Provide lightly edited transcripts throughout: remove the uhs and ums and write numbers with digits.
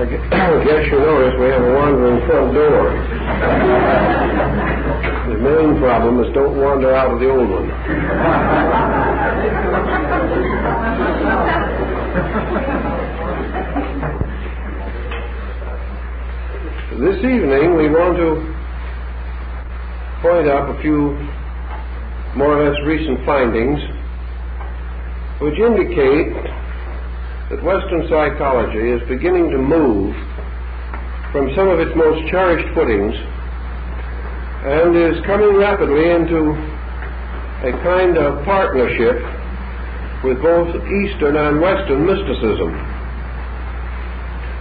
guess you notice we have a wandering front door. The main problem is don't wander out of the old one. This evening we want to point up a few more or less recent findings which indicate that Western psychology is beginning to move from some of its most cherished footings and is coming rapidly into a kind of partnership with both Eastern and Western mysticism.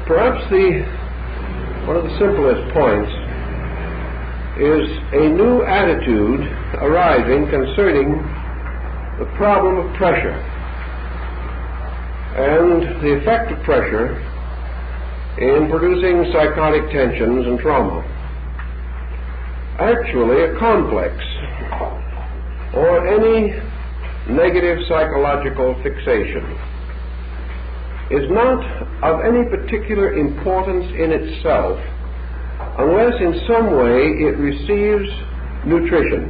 Perhaps one of the simplest points is a new attitude arising concerning the problem of pressure and the effect of pressure in producing psychotic tensions and trauma. Actually, a complex or any negative psychological fixation is not of any particular importance in itself unless in some way it receives nutrition.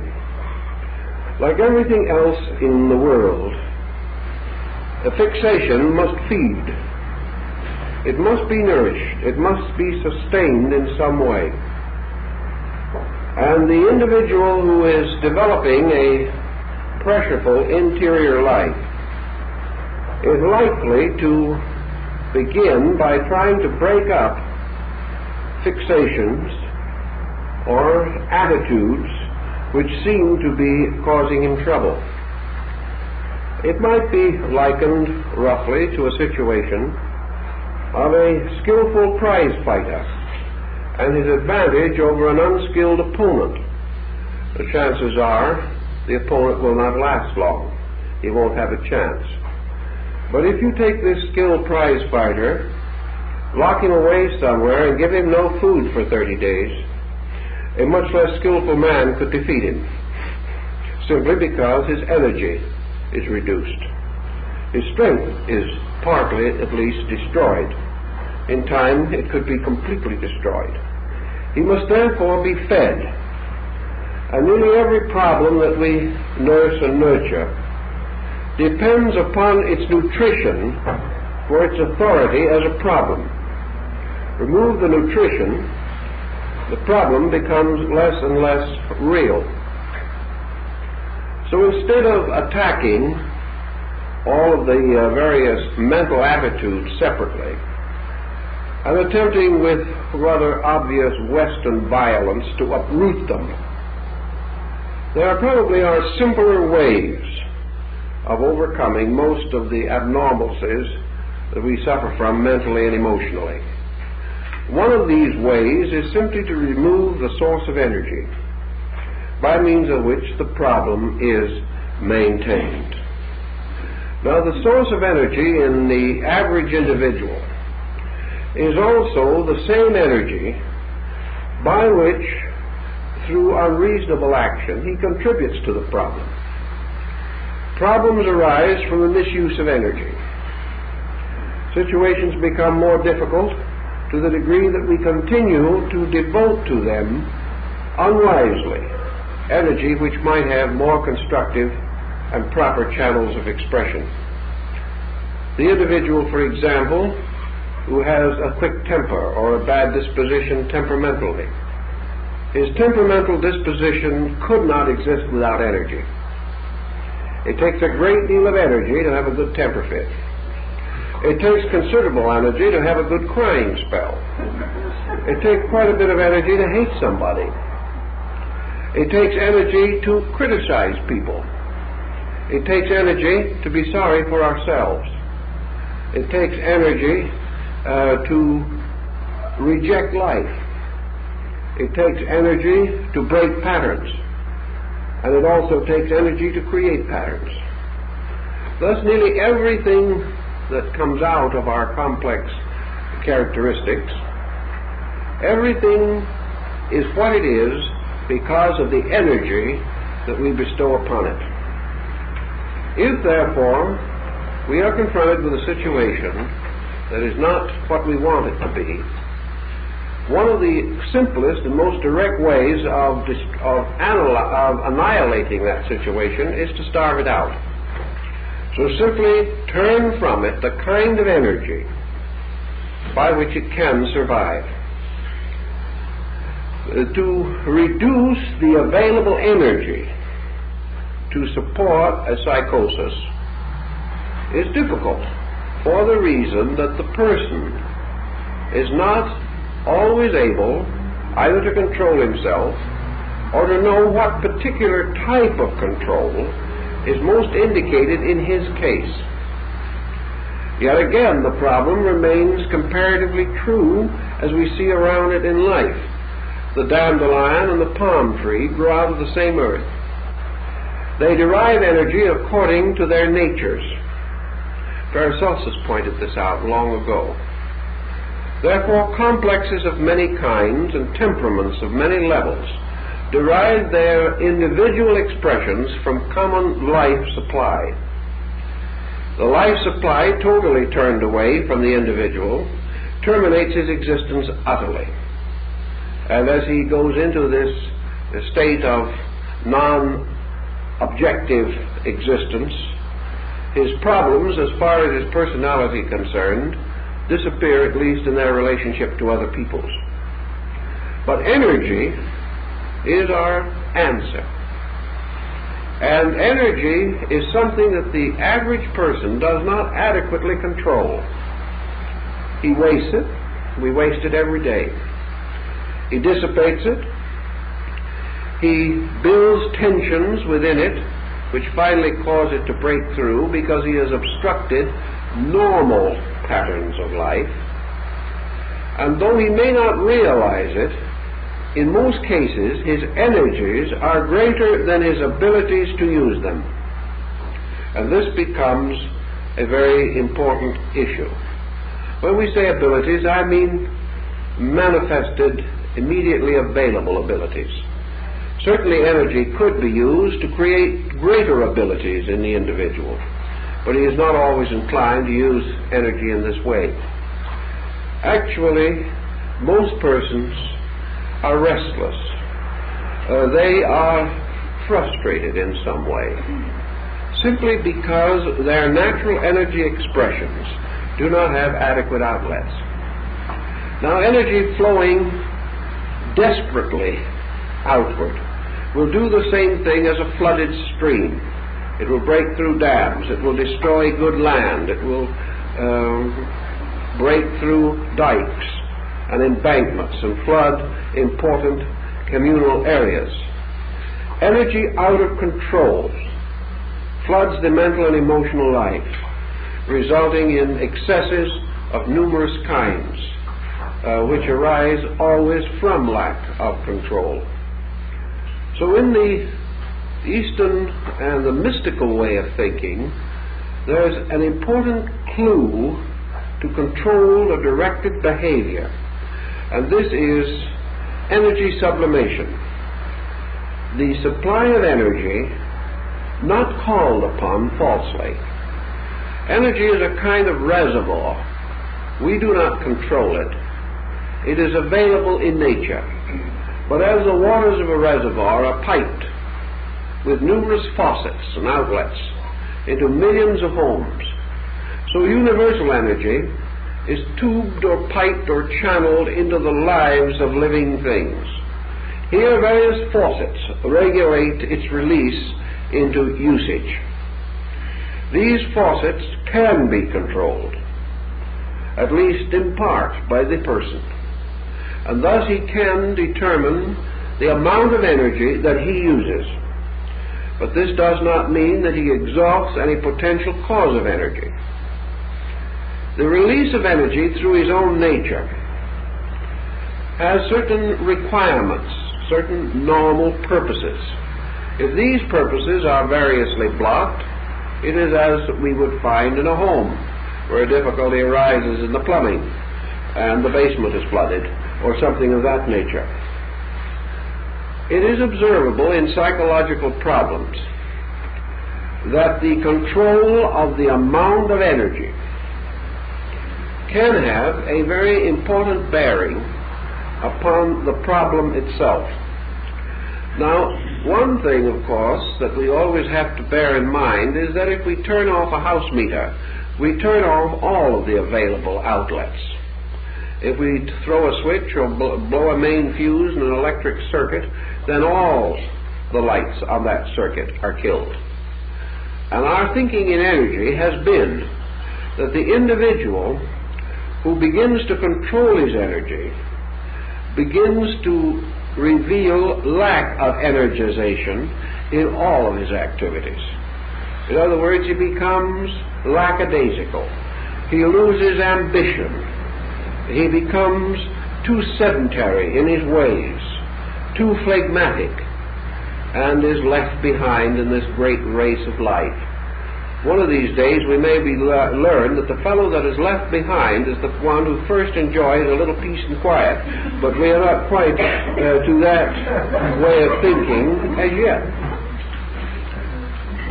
Like everything else in the world, a fixation must feed. It must be nourished. It must be sustained in some way. And the individual who is developing a pressureful interior life is likely to begin by trying to break up fixations or attitudes which seem to be causing him trouble. It might be likened roughly to a situation of a skillful prize fighter and his advantage over an unskilled opponent. The chances are the opponent will not last long. He won't have a chance. But if you take this skilled prize fighter, lock him away somewhere and give him no food for 30 days, a much less skillful man could defeat him, simply because his energy is reduced. His strength is partly, at least, destroyed. In time, it could be completely destroyed. He must therefore be fed. And nearly every problem that we nurse and nurture depends upon its nutrition for its authority as a problem. Remove the nutrition, the problem becomes less and less real. So instead of attacking all of the various mental attitudes separately and attempting with rather obvious Western violence to uproot them, there probably are simpler ways of overcoming most of the abnormalities that we suffer from mentally and emotionally. One of these ways is simply to remove the source of energy by means of which the problem is maintained. Now, the source of energy in the average individual is also the same energy by which, through unreasonable action, he contributes to the problem. Problems arise from the misuse of energy. Situations become more difficult to the degree that we continue to devote to them unwisely energy which might have more constructive and proper channels of expression. The individual, for example, who has a quick temper or a bad disposition temperamentally, his temperamental disposition could not exist without energy. It takes a great deal of energy to have a good temper fit. It takes considerable energy to have a good crying spell. It takes quite a bit of energy to hate somebody. It takes energy to criticize people. It takes energy to be sorry for ourselves. It takes energy to reject life. It takes energy to break patterns. And it also takes energy to create patterns. Thus, nearly everything that comes out of our complex characteristics, everything is what it is because of the energy that we bestow upon it. If, therefore, we are confronted with a situation that is not what we want it to be, one of the simplest and most direct ways of annihilating that situation is to starve it out. So simply turn from it the kind of energy by which it can survive. To reduce the available energy to support a psychosis is difficult for the reason that the person is not always able either to control himself or to know what particular type of control is most indicated in his case. Yet again, the problem remains comparatively true as we see around it in life. The dandelion and the palm tree grow out of the same earth. They derive energy according to their natures. Paracelsus pointed this out long ago. Therefore, complexes of many kinds and temperaments of many levels derive their individual expressions from common life supply. The life supply, totally turned away from the individual, terminates his existence utterly. And as he goes into this state of non-objective existence, his problems, as far as his personality is concerned, disappear, at least in their relationship to other peoples. But energy is our answer. And energy is something that the average person does not adequately control. He wastes it. We waste it every day. He dissipates it. He builds tensions within it, which finally cause it to break through because he has obstructed normal patterns of life. And though he may not realize it, in most cases his energies are greater than his abilities to use them. And this becomes a very important issue. When we say abilities, I mean manifested, immediately available abilities. Certainly energy could be used to create greater abilities in the individual, but he is not always inclined to use energy in this way. Actually, most persons are restless. They are frustrated in some way, simply because their natural energy expressions do not have adequate outlets. Now, energy flowing desperately outward will do the same thing as a flooded stream. It will break through dams. It will destroy good land. It will break through dikes and embankments and flood important communal areas. Energy out of control floods the mental and emotional life, resulting in excesses of numerous kinds, which arise always from lack of control. So in the Eastern and the mystical way of thinking, there's an important clue to control or directed behavior, and this is energy sublimation. The supply of energy not called upon falsely. Energy is a kind of reservoir. We do not control it. It is available in nature. But as the waters of a reservoir are piped with numerous faucets and outlets into millions of homes, so universal energy is tubed or piped or channeled into the lives of living things. Here various faucets regulate its release into usage. These faucets can be controlled, at least in part, by the person, and thus he can determine the amount of energy that he uses. But this does not mean that he exhausts any potential cause of energy. The release of energy through his own nature has certain requirements, certain normal purposes. If these purposes are variously blocked, it is as we would find in a home, where a difficulty arises in the plumbing and the basement is flooded, or something of that nature. It is observable in psychological problems that the control of the amount of energy can have a very important bearing upon the problem itself. Now, one thing, of course, that we always have to bear in mind is that if we turn off a house meter, we turn off all of the available outlets. If we throw a switch or blow a main fuse in an electric circuit, then all the lights on that circuit are killed. And our thinking in energy has been that the individual who begins to control his energy begins to reveal lack of energization in all of his activities. In other words, he becomes lackadaisical. He loses ambition. He becomes too sedentary in his ways, too phlegmatic, and is left behind in this great race of life. One of these days we may learn that the fellow that is left behind is the one who first enjoys a little peace and quiet, but we are not quite to that way of thinking as yet.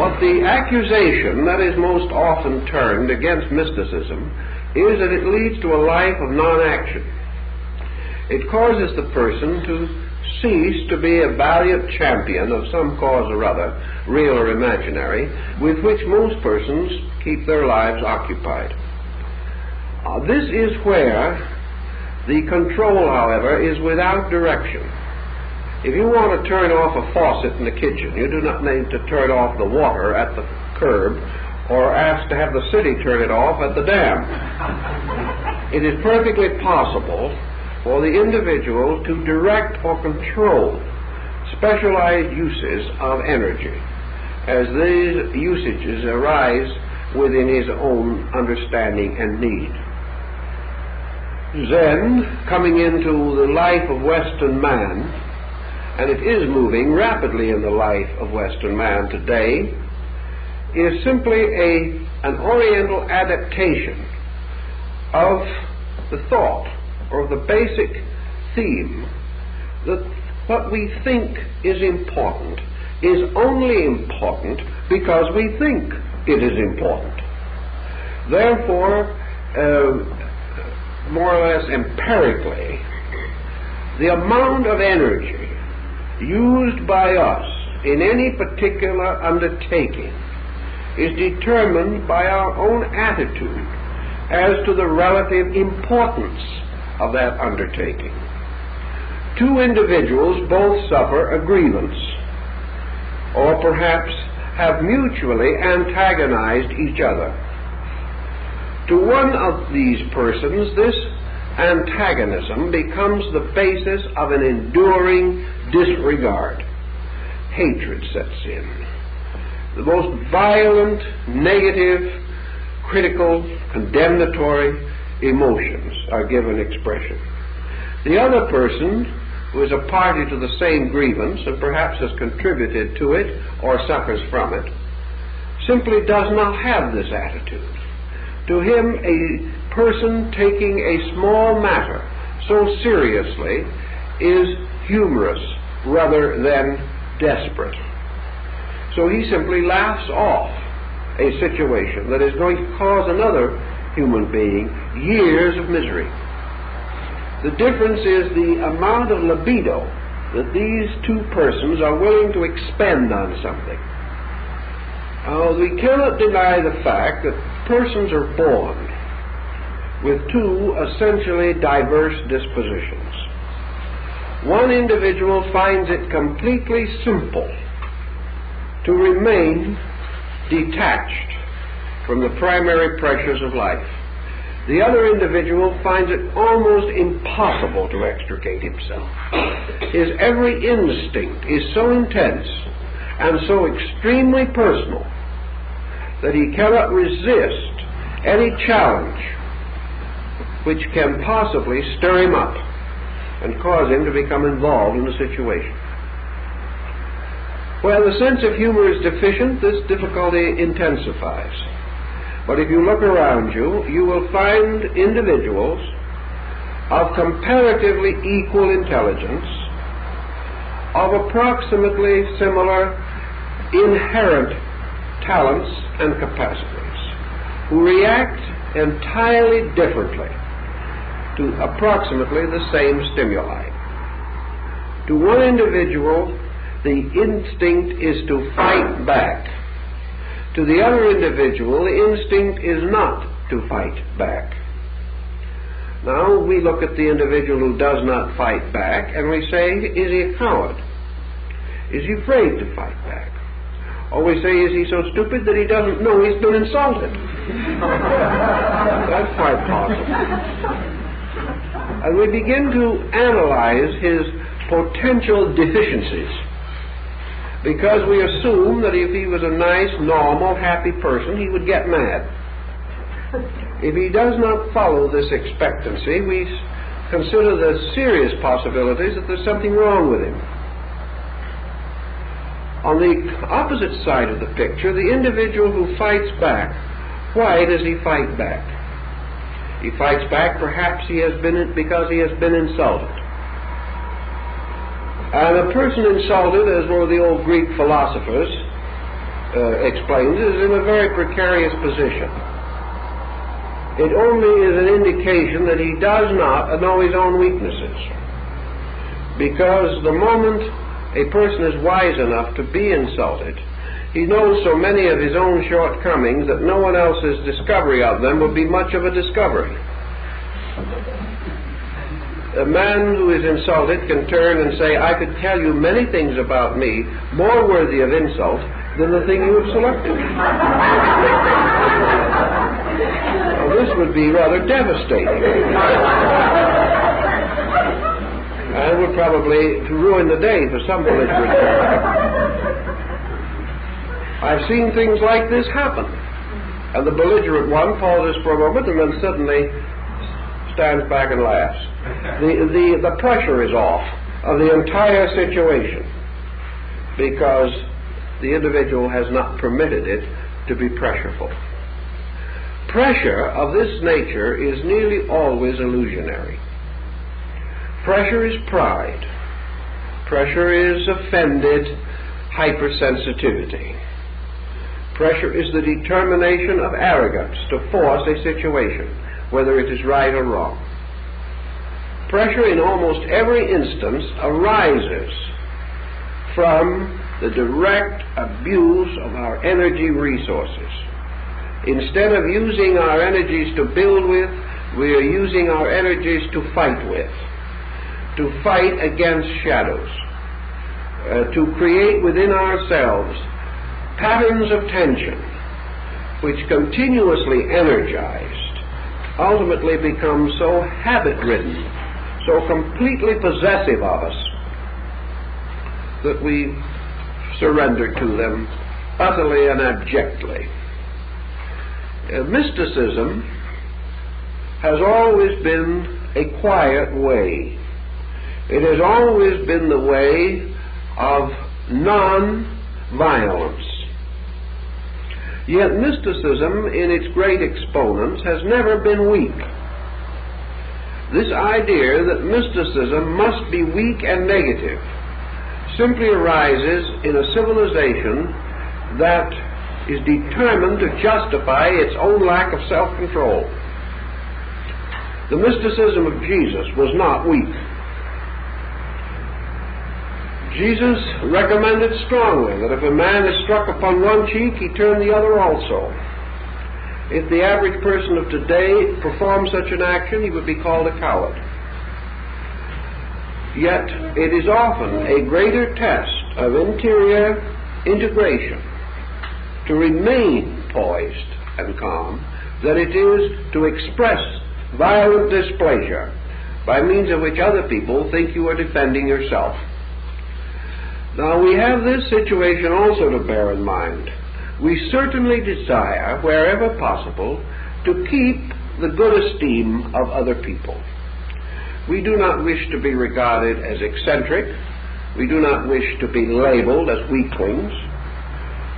But the accusation that is most often turned against mysticism is that it leads to a life of non-action. It causes the person to cease to be a valiant champion of some cause or other, real or imaginary, with which most persons keep their lives occupied. This is where the control, however, is without direction. If you want to turn off a faucet in the kitchen, you do not need to turn off the water at the curb or ask to have the city turn it off at the dam. It is perfectly possible for the individual to direct or control specialized uses of energy as these usages arise within his own understanding and need. Zen, coming into the life of Western man, and it is moving rapidly in the life of Western man today, is simply an Oriental adaptation of the thought or the basic theme that what we think is important is only important because we think it is important. Therefore, more or less empirically, the amount of energy used by us in any particular undertaking is determined by our own attitude as to the relative importance of that undertaking. Two individuals both suffer a grievance, or perhaps have mutually antagonized each other. To one of these persons, this antagonism becomes the basis of an enduring disregard. Hatred sets in. The most violent, negative, critical, condemnatory emotions are given expression. The other person, who is a party to the same grievance and perhaps has contributed to it or suffers from it, simply does not have this attitude. To him, a person taking a small matter so seriously is humorous rather than desperate. So he simply laughs off a situation that is going to cause another human being years of misery. The difference is the amount of libido that these two persons are willing to expend on something. We cannot deny the fact that persons are born with two essentially diverse dispositions. One individual finds it completely simple to remain detached from the primary pressures of life. The other individual finds it almost impossible to extricate himself. His every instinct is so intense and so extremely personal that he cannot resist any challenge which can possibly stir him up and cause him to become involved in the situation. Where the sense of humor is deficient, this difficulty intensifies. But if you look around you, you will find individuals of comparatively equal intelligence, of approximately similar inherent talents and capacities, who react entirely differently to approximately the same stimuli. To one individual, the instinct is to fight back. To the other individual, the instinct is not to fight back. Now, we look at the individual who does not fight back, and we say, is he a coward? Is he afraid to fight back? Or we say, is he so stupid that he doesn't know he's been insulted? That's quite possible. And we begin to analyze his potential deficiencies, because we assume that if he was a nice, normal, happy person, he would get mad. If he does not follow this expectancy, we consider the serious possibilities that there's something wrong with him. On the opposite side of the picture, the individual who fights back, why does he fight back? He fights back perhaps because he has been insulted. And a person insulted, as one of the old Greek philosophers explains, is in a very precarious position. It only is an indication that he does not know his own weaknesses. Because the moment a person is wise enough to be insulted, he knows so many of his own shortcomings that no one else's discovery of them would be much of a discovery. A man who is insulted can turn and say, I could tell you many things about me more worthy of insult than the thing you have selected. Well, this would be rather devastating. And would probably ruin the day for some belligerent. I've seen things like this happen. And the belligerent one pauses for a moment and then suddenly stands back and laughs. The pressure is off of the entire situation because the individual has not permitted it to be pressureful. Pressure of this nature is nearly always illusionary. Pressure is pride. Pressure is offended hypersensitivity. Pressure is the determination of arrogance to force a situation, whether it is right or wrong. Pressure in almost every instance arises from the direct abuse of our energy resources. Instead of using our energies to build with, we are using our energies to fight with, to fight against shadows, to create within ourselves patterns of tension which, continuously energized, ultimately become so habit-ridden, so completely possessive of us, that we surrender to them utterly and abjectly. Mysticism has always been a quiet way. It has always been the way of non-violence. Yet mysticism, in its great exponents, has never been weak. This idea that mysticism must be weak and negative simply arises in a civilization that is determined to justify its own lack of self-control. The mysticism of Jesus was not weak. Jesus recommended strongly that if a man is struck upon one cheek, he turn the other also. If the average person of today performed such an action, he would be called a coward. Yet it is often a greater test of interior integration to remain poised and calm than it is to express violent displeasure by means of which other people think you are defending yourself. Now, we have this situation also to bear in mind. We certainly desire, wherever possible, to keep the good esteem of other people. We do not wish to be regarded as eccentric. We do not wish to be labeled as weaklings.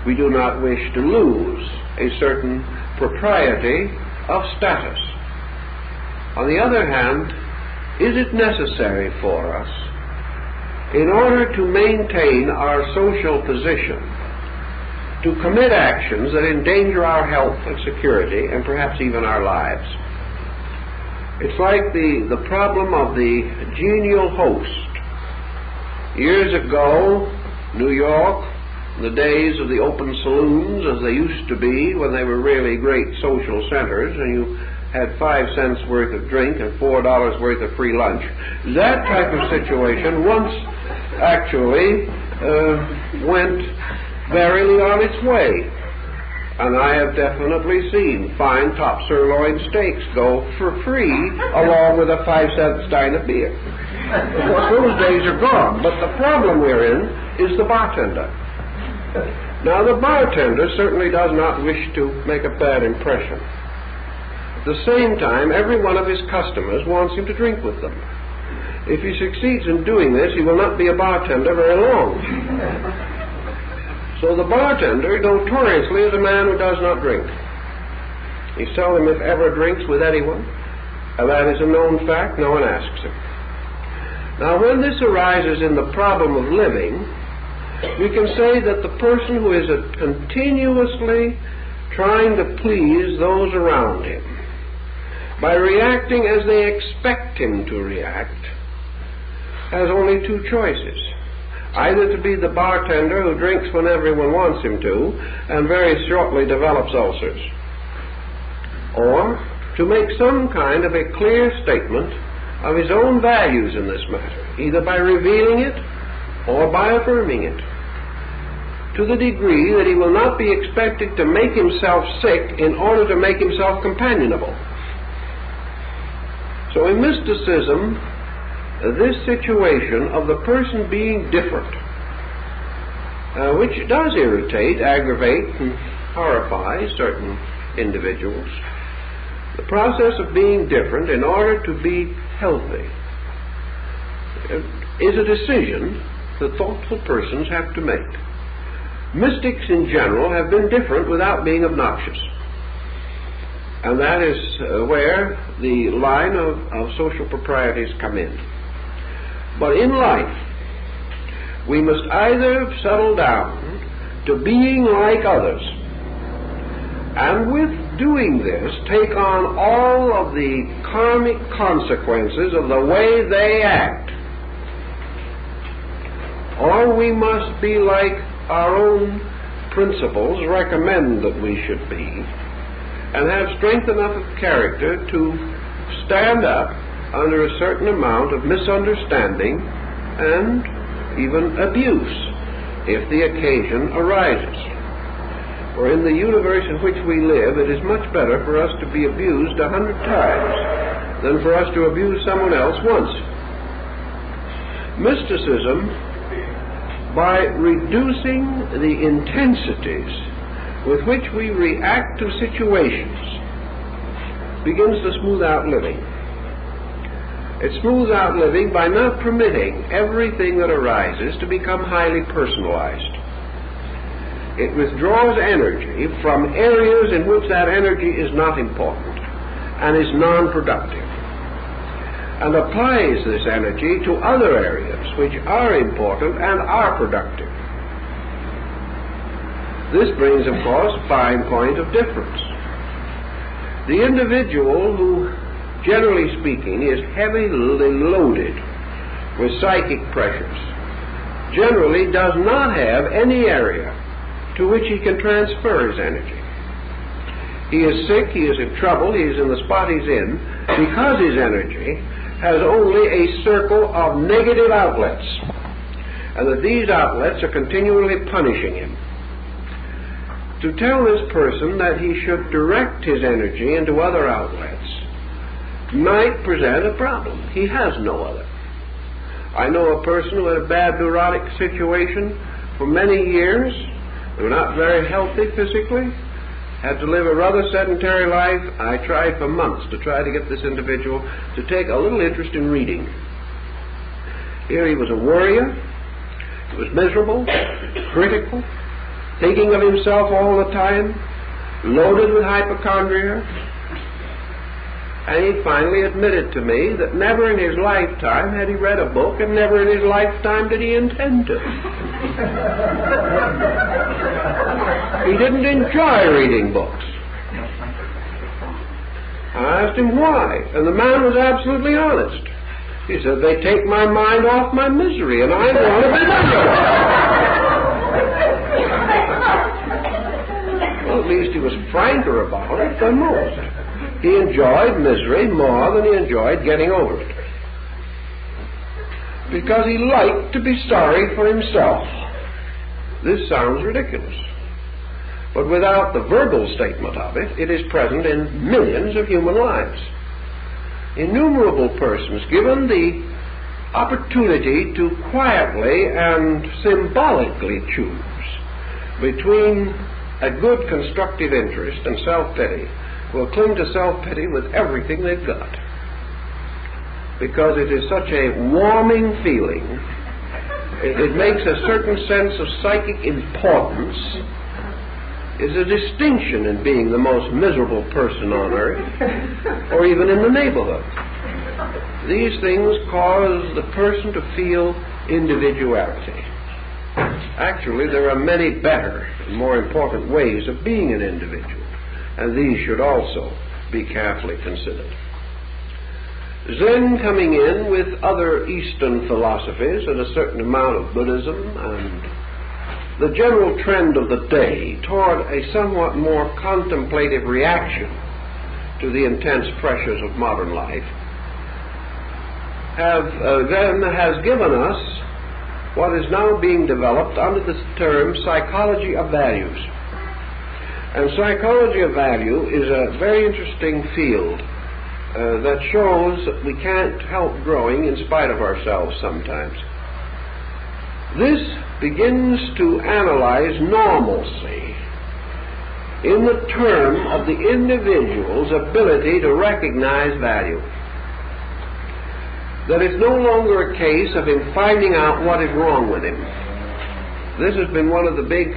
We do not wish to lose a certain propriety of status. On the other hand, is it necessary for us, in order to maintain our social position, to commit actions that endanger our health and security and perhaps even our lives. It's like the problem of the genial host. Years ago, New York, in the days of the open saloons as they used to be when they were really great social centers and you had 5 cents worth of drink and $4 worth of free lunch. That type of situation once actually went verily on its way. And I have definitely seen fine top sirloin steaks go for free along with a 5-cent stein of beer. Of course, those days are gone, but the problem we're in is the bartender. Now, the bartender certainly does not wish to make a bad impression. At the same time, every one of his customers wants him to drink with them. If he succeeds in doing this, he will not be a bartender very long. So the bartender, notoriously, is a man who does not drink. He seldom, if ever, drinks with anyone. That is a known fact. No one asks him. Now, when this arises in the problem of living, we can say that the person who is continuously trying to please those around him by reacting as they expect him to react has only 2 choices. Either to be the bartender who drinks when everyone wants him to and very shortly develops ulcers, or to make some kind of a clear statement of his own values in this matter, either by revealing it or by affirming it, to the degree that he will not be expected to make himself sick in order to make himself companionable. So in mysticism, this situation of the person being different, which does irritate, aggravate, and horrify certain individuals, the process of being different in order to be healthy is a decision that thoughtful persons have to make. Mystics in general have been different without being obnoxious. And that is where the line of social proprieties come in. But in life, we must either settle down to being like others, and with doing this, take on all of the karmic consequences of the way they act, or we must be like our own principles recommend that we should be, and have strength enough of character to stand up under a certain amount of misunderstanding and even abuse if the occasion arises. For in the universe in which we live, it is much better for us to be abused 100 times than for us to abuse someone else once. Mysticism, by reducing the intensities with which we react to situations, begins to smooth out living. It smooths out living by not permitting everything that arises to become highly personalized. It withdraws energy from areas in which that energy is not important and is non-productive, and applies this energy to other areas which are important and are productive. This brings, of course, a fine point of difference. The individual who, generally speaking, is heavily loaded with psychic pressures generally does not have any area to which he can transfer his energy. He is sick, he is in trouble, he is in the spot he's in because his energy has only a circle of negative outlets, and that these outlets are continually punishing him. To tell this person that he should direct his energy into other outlets might present a problem. He has no other. I know a person who had a bad neurotic situation for many years. They were not very healthy physically, had to live a rather sedentary life. I tried for months to try to get this individual to take a little interest in reading. Here he was a worrier, he was miserable, critical, thinking of himself all the time, loaded with hypochondria. And he finally admitted to me that never in his lifetime had he read a book, and never in his lifetime did he intend to. He didn't enjoy reading books. I asked him why, and the man was absolutely honest. He said, they take my mind off my misery, and I want to be miserable. Well, at least he was franker about it than most. He enjoyed misery more than he enjoyed getting over it, because he liked to be sorry for himself. This sounds ridiculous, but without the verbal statement of it, it is present in millions of human lives. Innumerable persons, given the opportunity to quietly and symbolically choose between a good constructive interest and self-pity, will cling to self-pity with everything they've got, because it is such a warming feeling. It makes a certain sense of psychic importance. Is a distinction in being the most miserable person on earth, or even in the neighborhood. These things cause the person to feel individuality. Actually, there are many better and more important ways of being an individual, and these should also be carefully considered. Zen coming in with other Eastern philosophies and a certain amount of Buddhism and the general trend of the day toward a somewhat more contemplative reaction to the intense pressures of modern life has given us what is now being developed under the term psychology of values. And psychology of value is a very interesting field that shows that we can't help growing in spite of ourselves sometimes. This begins to analyze normalcy in the term of the individual's ability to recognize value. That it's no longer a case of him finding out what is wrong with him. This has been one of the big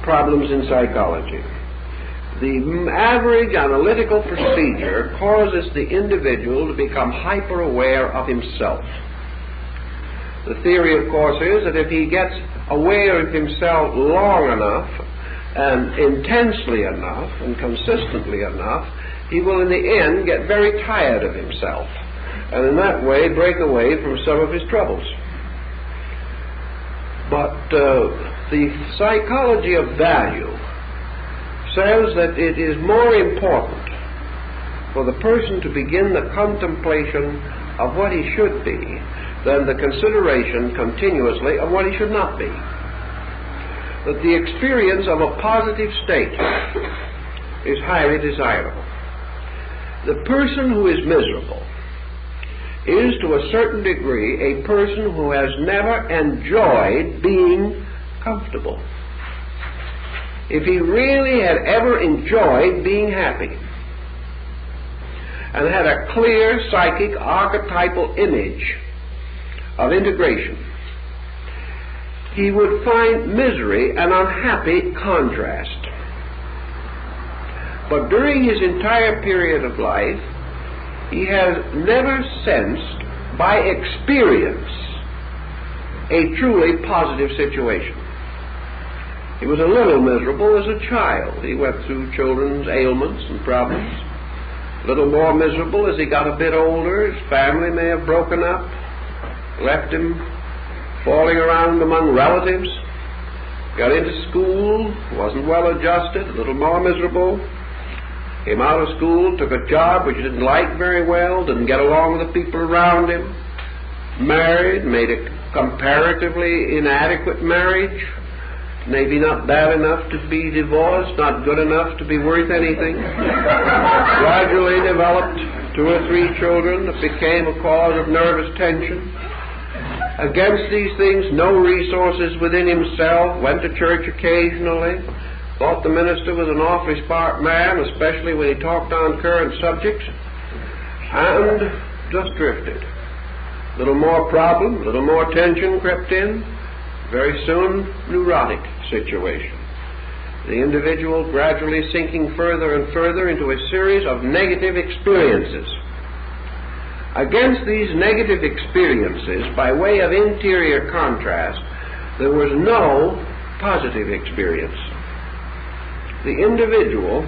problems in psychology. The average analytical procedure causes the individual to become hyper-aware of himself. The theory, of course, is that if he gets aware of himself long enough and intensely enough and consistently enough, he will in the end get very tired of himself, and in that way break away from some of his troubles. But the psychology of value says that it is more important for the person to begin the contemplation of what he should be than the consideration continuously of what he should not be. That the experience of a positive state is highly desirable. The person who is miserable is to a certain degree a person who has never enjoyed being comfortable. If he really had ever enjoyed being happy and had a clear psychic archetypal image of integration, he would find misery an unhappy contrast. But during his entire period of life, he has never sensed by experience a truly positive situation. He was a little miserable as a child. He went through children's ailments and problems. A little more miserable as he got a bit older. His family may have broken up, left him falling around among relatives. Got into school, wasn't well adjusted, a little more miserable. Came out of school, took a job which he didn't like very well, didn't get along with the people around him. Married, made a comparatively inadequate marriage. Maybe not bad enough to be divorced, not good enough to be worth anything. Gradually developed 2 or 3 children that became a cause of nervous tension. Against these things, no resources within himself, went to church occasionally, thought the minister was an awfully smart man, especially when he talked on current subjects, and just drifted. A little more problem, a little more tension crept in. Very soon, neurotic situation. The individual gradually sinking further and further into a series of negative experiences. Against these negative experiences, by way of interior contrast, there was no positive experience. the individual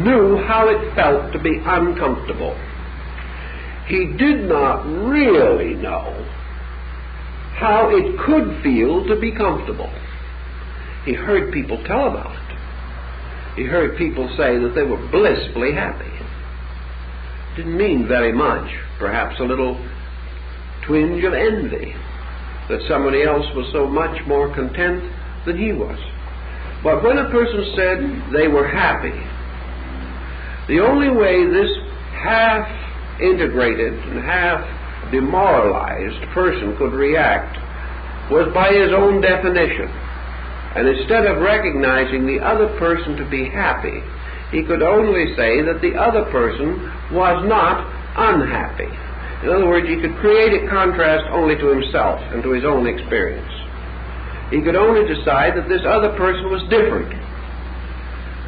knew how it felt to be uncomfortable. He did not really know how it could feel to be comfortable. He heard people tell about it. He heard people say that they were blissfully happy. It didn't mean very much, perhaps a little twinge of envy that somebody else was so much more content than he was. But when a person said they were happy, the only way this half-integrated and half-demoralized person could react was by his own definition. And instead of recognizing the other person to be happy, he could only say that the other person was not unhappy. In other words, he could create a contrast only to himself and to his own experience. He could only decide that this other person was different,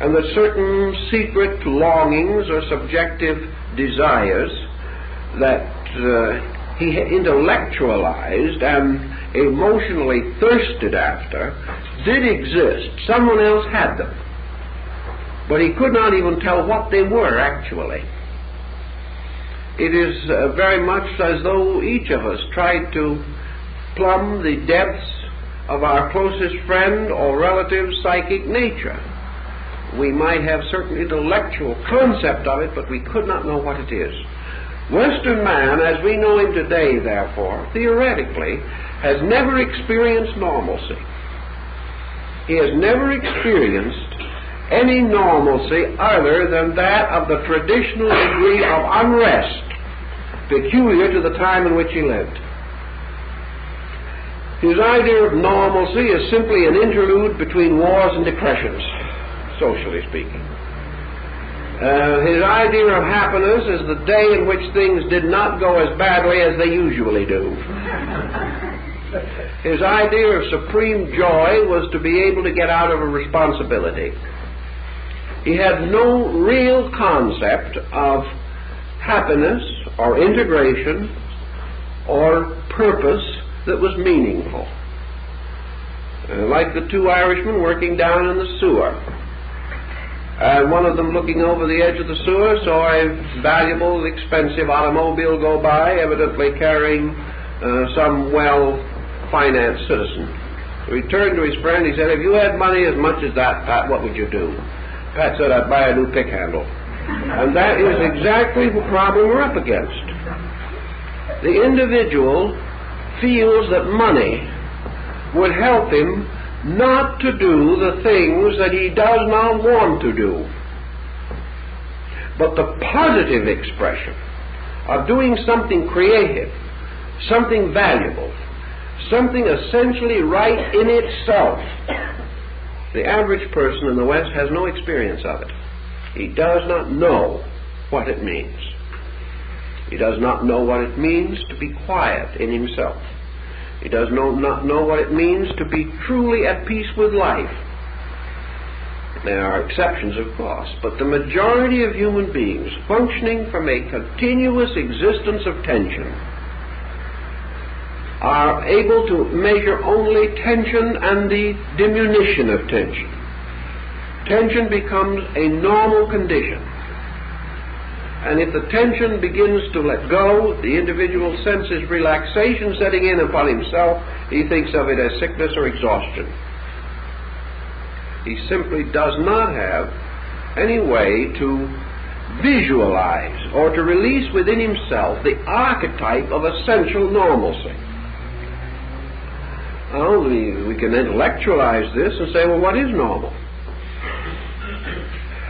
and that certain secret longings or subjective desires that he intellectualized and emotionally thirsted after did exist. Someone else had them, but he could not even tell what they were actually. It is very much as though each of us tried to plumb the depths of our closest friend or relative's psychic nature. We might have certain intellectual concept of it, but we could not know what it is. Western man, as we know him today, therefore, theoretically, has never experienced normalcy. He has never experienced any normalcy other than that of the traditional degree of unrest peculiar to the time in which he lived. His idea of normalcy is simply an interlude between wars and depressions, socially speaking. His idea of happiness is the day in which things did not go as badly as they usually do. His idea of supreme joy was to be able to get out of a responsibility. He had no real concept of happiness or integration or purpose that was meaningful. Like the two Irishmen working down in the sewer. And one of them, looking over the edge of the sewer, saw a valuable, expensive automobile go by, evidently carrying some well-financed citizen. So he turned to his friend. He said, "If you had money as much as that, Pat, what would you do?" Pat said, "I'd buy a new pick handle." And that is exactly the problem we're up against. The individual feels that money would help him not to do the things that he does not want to do. But the positive expression of doing something creative, something valuable, something essentially right in itself, the average person in the West has no experience of it. He does not know what it means. He does not know what it means to be quiet in himself. He does not know what it means to be truly at peace with life. There are exceptions, of course, but the majority of human beings functioning from a continuous existence of tension are able to measure only tension and the diminution of tension. Tension becomes a normal condition. And if the tension begins to let go, the individual senses relaxation setting in upon himself. He thinks of it as sickness or exhaustion. He simply does not have any way to visualize or to release within himself the archetype of essential normalcy. Well, we can intellectualize this and say, well, what is normal?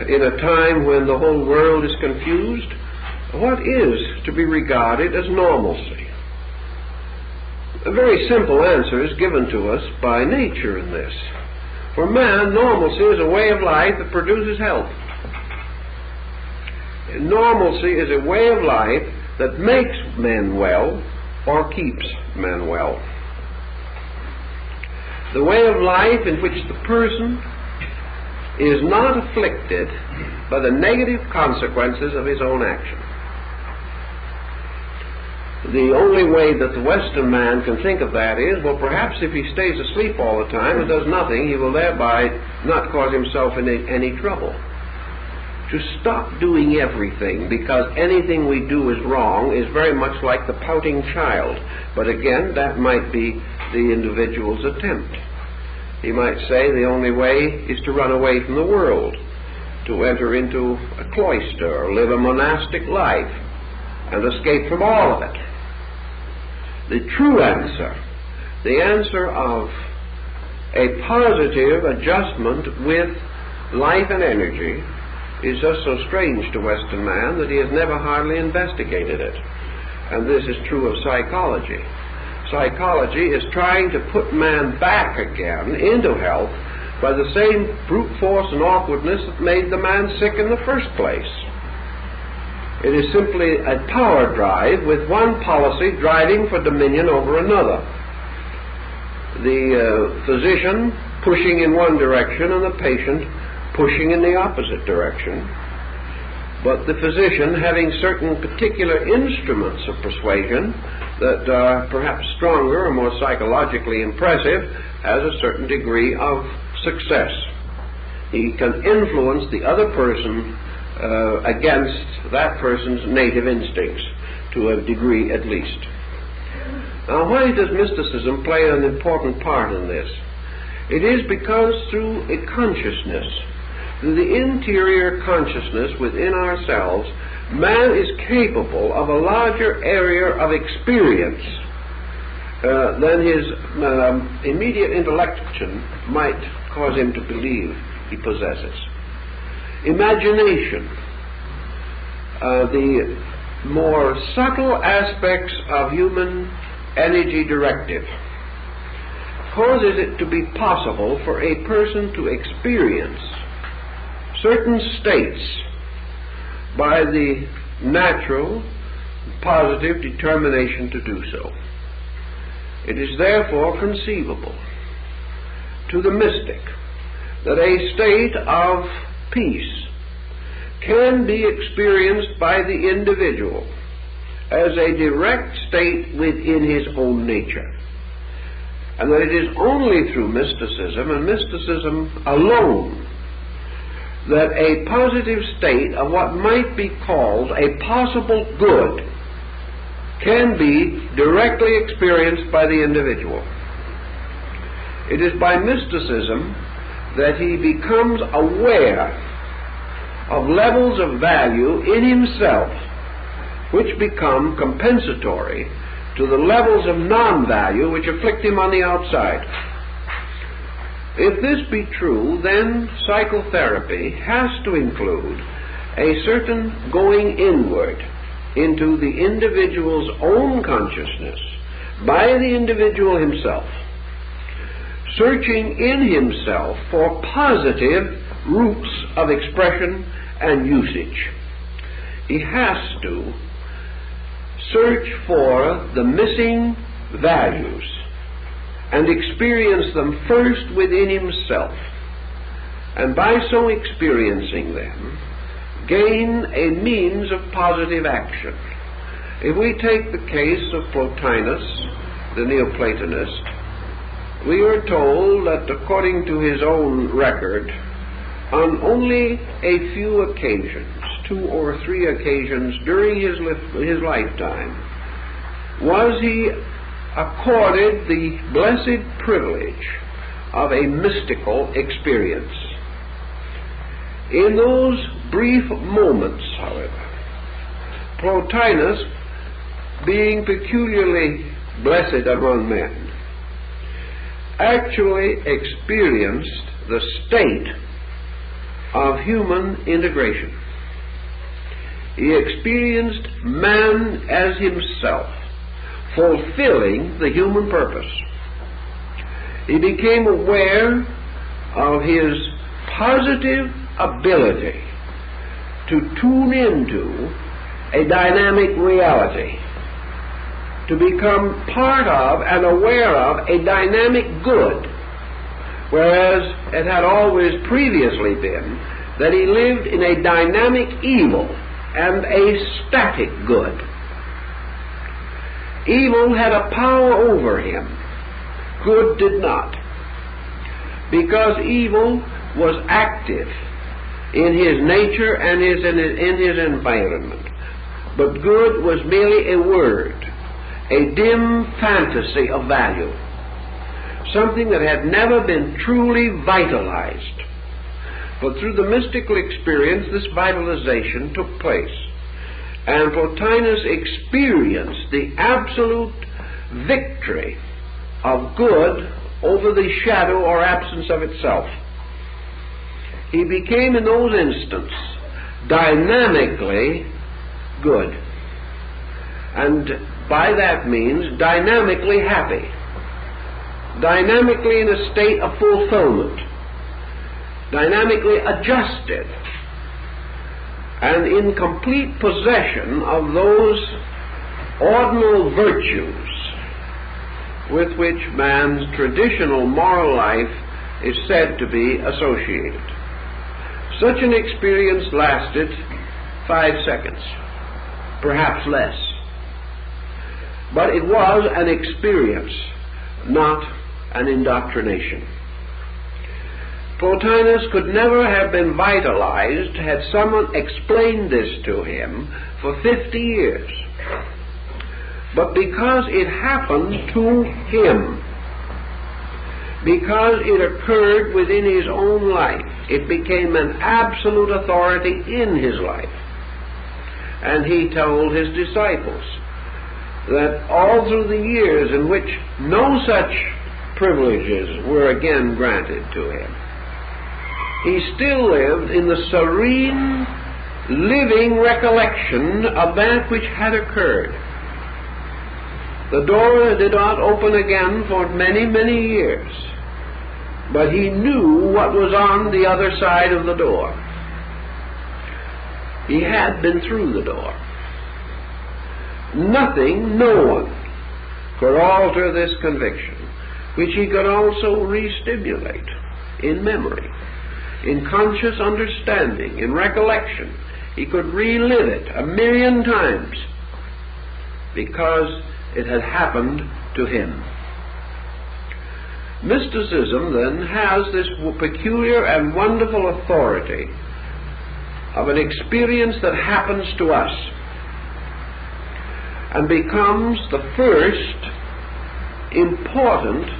In a time when the whole world is confused, what is to be regarded as normalcy? A very simple answer is given to us by nature in this. For man, normalcy is a way of life that produces health. Normalcy is a way of life that makes men well or keeps men well. The way of life in which the person is not afflicted by the negative consequences of his own action. The only way that the Western man can think of that is, well, perhaps if he stays asleep all the time and does nothing, he will thereby not cause himself any trouble. To stop doing everything because anything we do is wrong is very much like the pouting child. But again, that might be the individual's attempt. He might say the only way is to run away from the world, to enter into a cloister or live a monastic life and escape from all of it. The true answer, the answer of a positive adjustment with life and energy, is just so strange to Western man that he has never hardly investigated it. And this is true of psychology. Psychology is trying to put man back again into health by the same brute force and awkwardness that made the man sick in the first place. It is simply a power drive with one policy driving for dominion over another. The physician pushing in one direction and the patient pushing in the opposite direction, but the physician having certain particular instruments of persuasion that are perhaps stronger or more psychologically impressive, has a certain degree of success. He can influence the other person against that person's native instincts, to a degree at least. Now, why does mysticism play an important part in this? It is because through a consciousness, through the interior consciousness within ourselves, man is capable of a larger area of experience than his immediate intellection might cause him to believe he possesses. Imagination, the more subtle aspects of human energy directive, causes it to be possible for a person to experience certain states by the natural, positive determination to do so. It is therefore conceivable to the mystic that a state of peace can be experienced by the individual as a direct state within his own nature, and that it is only through mysticism, and mysticism alone, that a positive state of what might be called a possible good can be directly experienced by the individual. It is by mysticism that he becomes aware of levels of value in himself which become compensatory to the levels of non-value which afflict him on the outside. If this be true, then psychotherapy has to include a certain going inward into the individual's own consciousness by the individual himself, searching in himself for positive roots of expression and usage. He has to search for the missing values and experience them first within himself, and by so experiencing them, gain a means of positive action. If we take the case of Plotinus, the Neoplatonist, we are told that according to his own record, on only a few occasions, 2 or 3 occasions during his lifetime, was he accorded the blessed privilege of a mystical experience. In those brief moments, however, Plotinus, being peculiarly blessed among men, actually experienced the state of human integration. He experienced man as himself, fulfilling the human purpose. He became aware of his positive ability to tune into a dynamic reality, to become part of and aware of a dynamic good, whereas it had always previously been that he lived in a dynamic evil and a static good. Evil had a power over him. Good did not. Because evil was active in his nature and in his environment. But good was merely a word, a dim fantasy of value, something that had never been truly vitalized. But through the mystical experience, this vitalization took place, and Plotinus experienced the absolute victory of good over the shadow or absence of itself. He became in those instants dynamically good, and by that means dynamically happy, dynamically in a state of fulfillment, dynamically adjusted, and in complete possession of those ordinal virtues with which man's traditional moral life is said to be associated. Such an experience lasted 5 seconds, perhaps less. But it was an experience, not an indoctrination. Plotinus could never have been vitalized had someone explained this to him for 50 years. But because it happened to him, because it occurred within his own life, it became an absolute authority in his life. And he told his disciples that all through the years in which no such privileges were again granted to him, he still lived in the serene, living recollection of that which had occurred. The door did not open again for many, many years, but he knew what was on the other side of the door. He had been through the door. Nothing, no one, could alter this conviction, which he could also re-stimulate in memory, in conscious understanding, in recollection. He could relive it 1,000,000 times because it had happened to him. Mysticism, then, has this peculiar and wonderful authority of an experience that happens to us and becomes the first important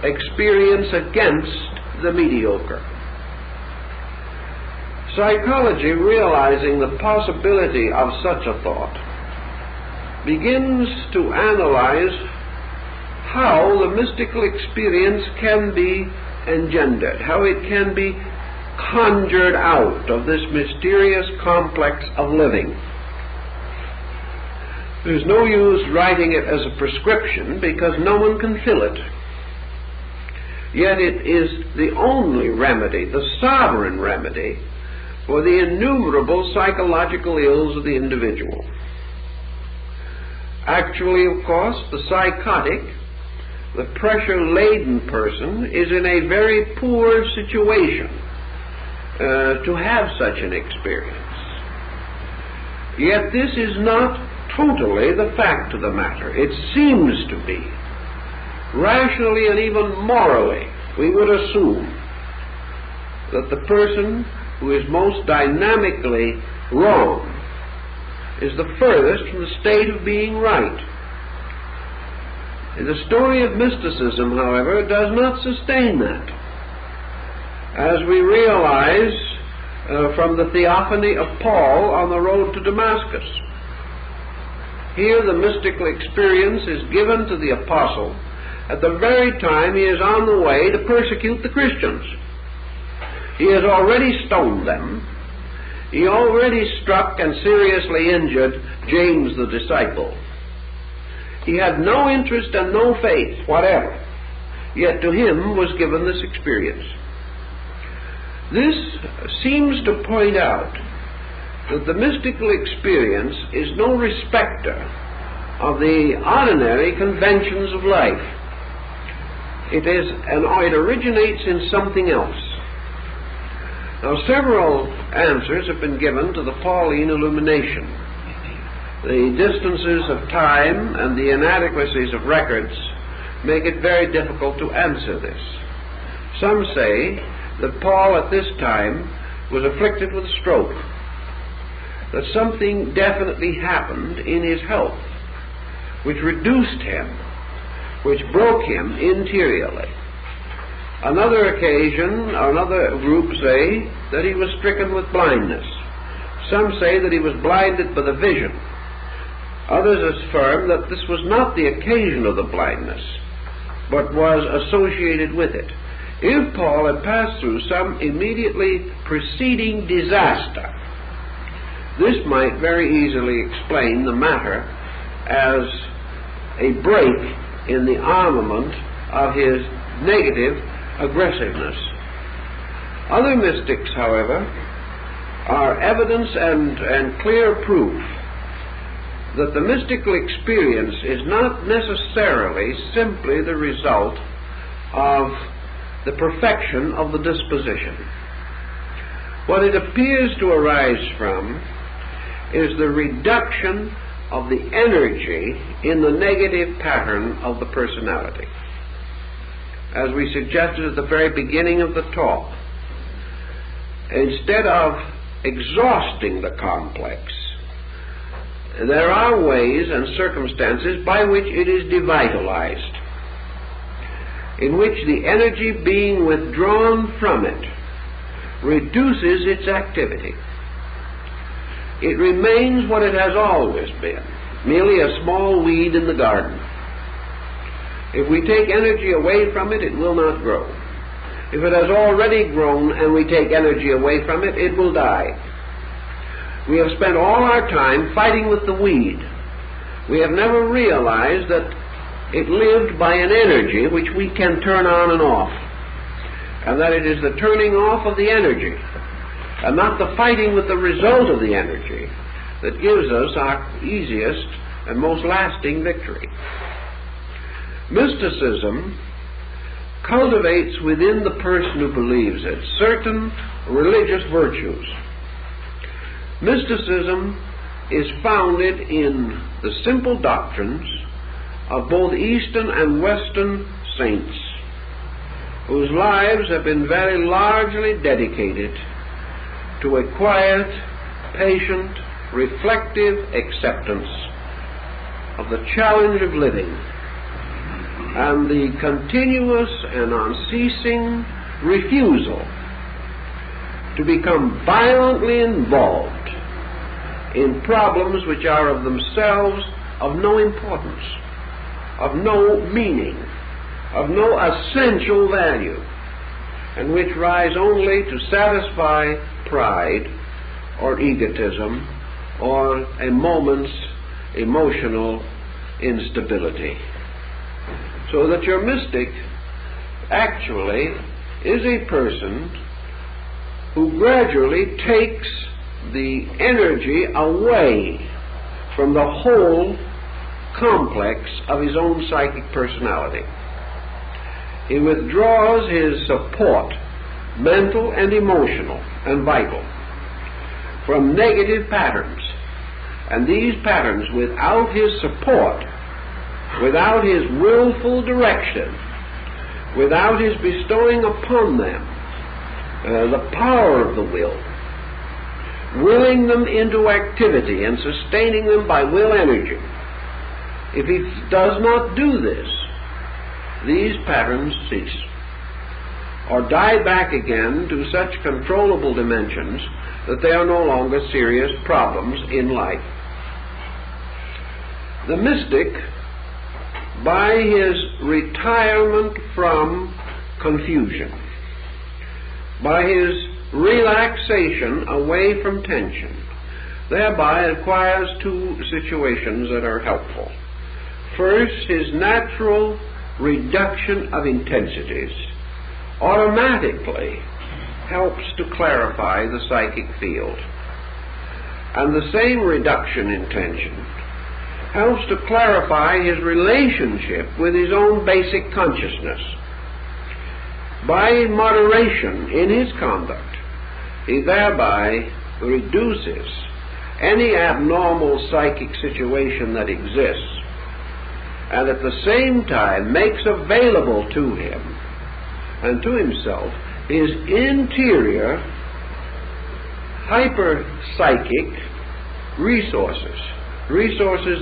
experience against the mediocre. Psychology, realizing the possibility of such a thought, begins to analyze how the mystical experience can be engendered, how it can be conjured out of this mysterious complex of living. There's no use writing it as a prescription because no one can fill it. Yet it is the only remedy, the sovereign remedy, for the innumerable psychological ills of the individual. Actually, of course, the psychotic, the pressure-laden person is in a very poor situation to have such an experience. Yet this is not totally the fact of the matter. It seems to be. Rationally and even morally, we would assume that the person who is most dynamically wrong is the furthest from the state of being right. The story of mysticism, however, does not sustain that. As we realize from the theophany of Paul on the road to Damascus. Here the mystical experience is given to the apostle at the very time he is on the way to persecute the Christians. He has already stoned them. He already struck and seriously injured James the disciple. He had no interest and no faith whatever, yet to him was given this experience. This seems to point out that the mystical experience is no respecter of the ordinary conventions of life. It originates in something else. Now, several answers have been given to the Pauline illumination. The distances of time and the inadequacies of records make it very difficult to answer this. Some say that Paul at this time was afflicted with stroke, that something definitely happened in his health which reduced him, which broke him interiorly. Another group say that he was stricken with blindness. Some say that he was blinded by the vision. Others affirm that this was not the occasion of the blindness, but was associated with it. If Paul had passed through some immediately preceding disaster, this might very easily explain the matter as a break in the armament of his negative aggressiveness. Other mystics, however, are evidence and clear proof that the mystical experience is not necessarily simply the result of the perfection of the disposition. What it appears to arise from is the reduction of the energy in the negative pattern of the personality. As we suggested at the very beginning of the talk, instead of exhausting the complex, there are ways and circumstances by which it is devitalized, in which the energy being withdrawn from it reduces its activity. It remains what it has always been, merely a small weed in the garden. If we take energy away from it, it will not grow. If it has already grown and we take energy away from it, it will die. We have spent all our time fighting with the weed. We have never realized that it lived by an energy which we can turn on and off, and that it is the turning off of the energy and not the fighting with the result of the energy that gives us our easiest and most lasting victory. Mysticism cultivates within the person who believes it certain religious virtues. Mysticism is founded in the simple doctrines of both Eastern and Western saints, whose lives have been very largely dedicated to a quiet, patient, reflective acceptance of the challenge of living and the continuous and unceasing refusal to become violently involved in problems which are of themselves of no importance, of no meaning, of no essential value, and which rise only to satisfy pride or egotism or a moment's emotional instability. So that your mystic actually is a person who gradually takes the energy away from the whole complex of his own psychic personality. He withdraws his support, mental and emotional and vital, from negative patterns. And these patterns, without his support, without his willful direction, without his bestowing upon them the power of the will, willing them into activity and sustaining them by will energy, if he does not do this, these patterns cease or die back again to such controllable dimensions that they are no longer serious problems in life. The mystic, by his retirement from confusion, by his relaxation away from tension, thereby acquires two situations that are helpful. First, his natural reduction of intensities automatically helps to clarify the psychic field. And the same reduction in tension helps to clarify his relationship with his own basic consciousness. By moderation in his conduct, he thereby reduces any abnormal psychic situation that exists, and at the same time makes available to him and to himself his interior hyper-psychic resources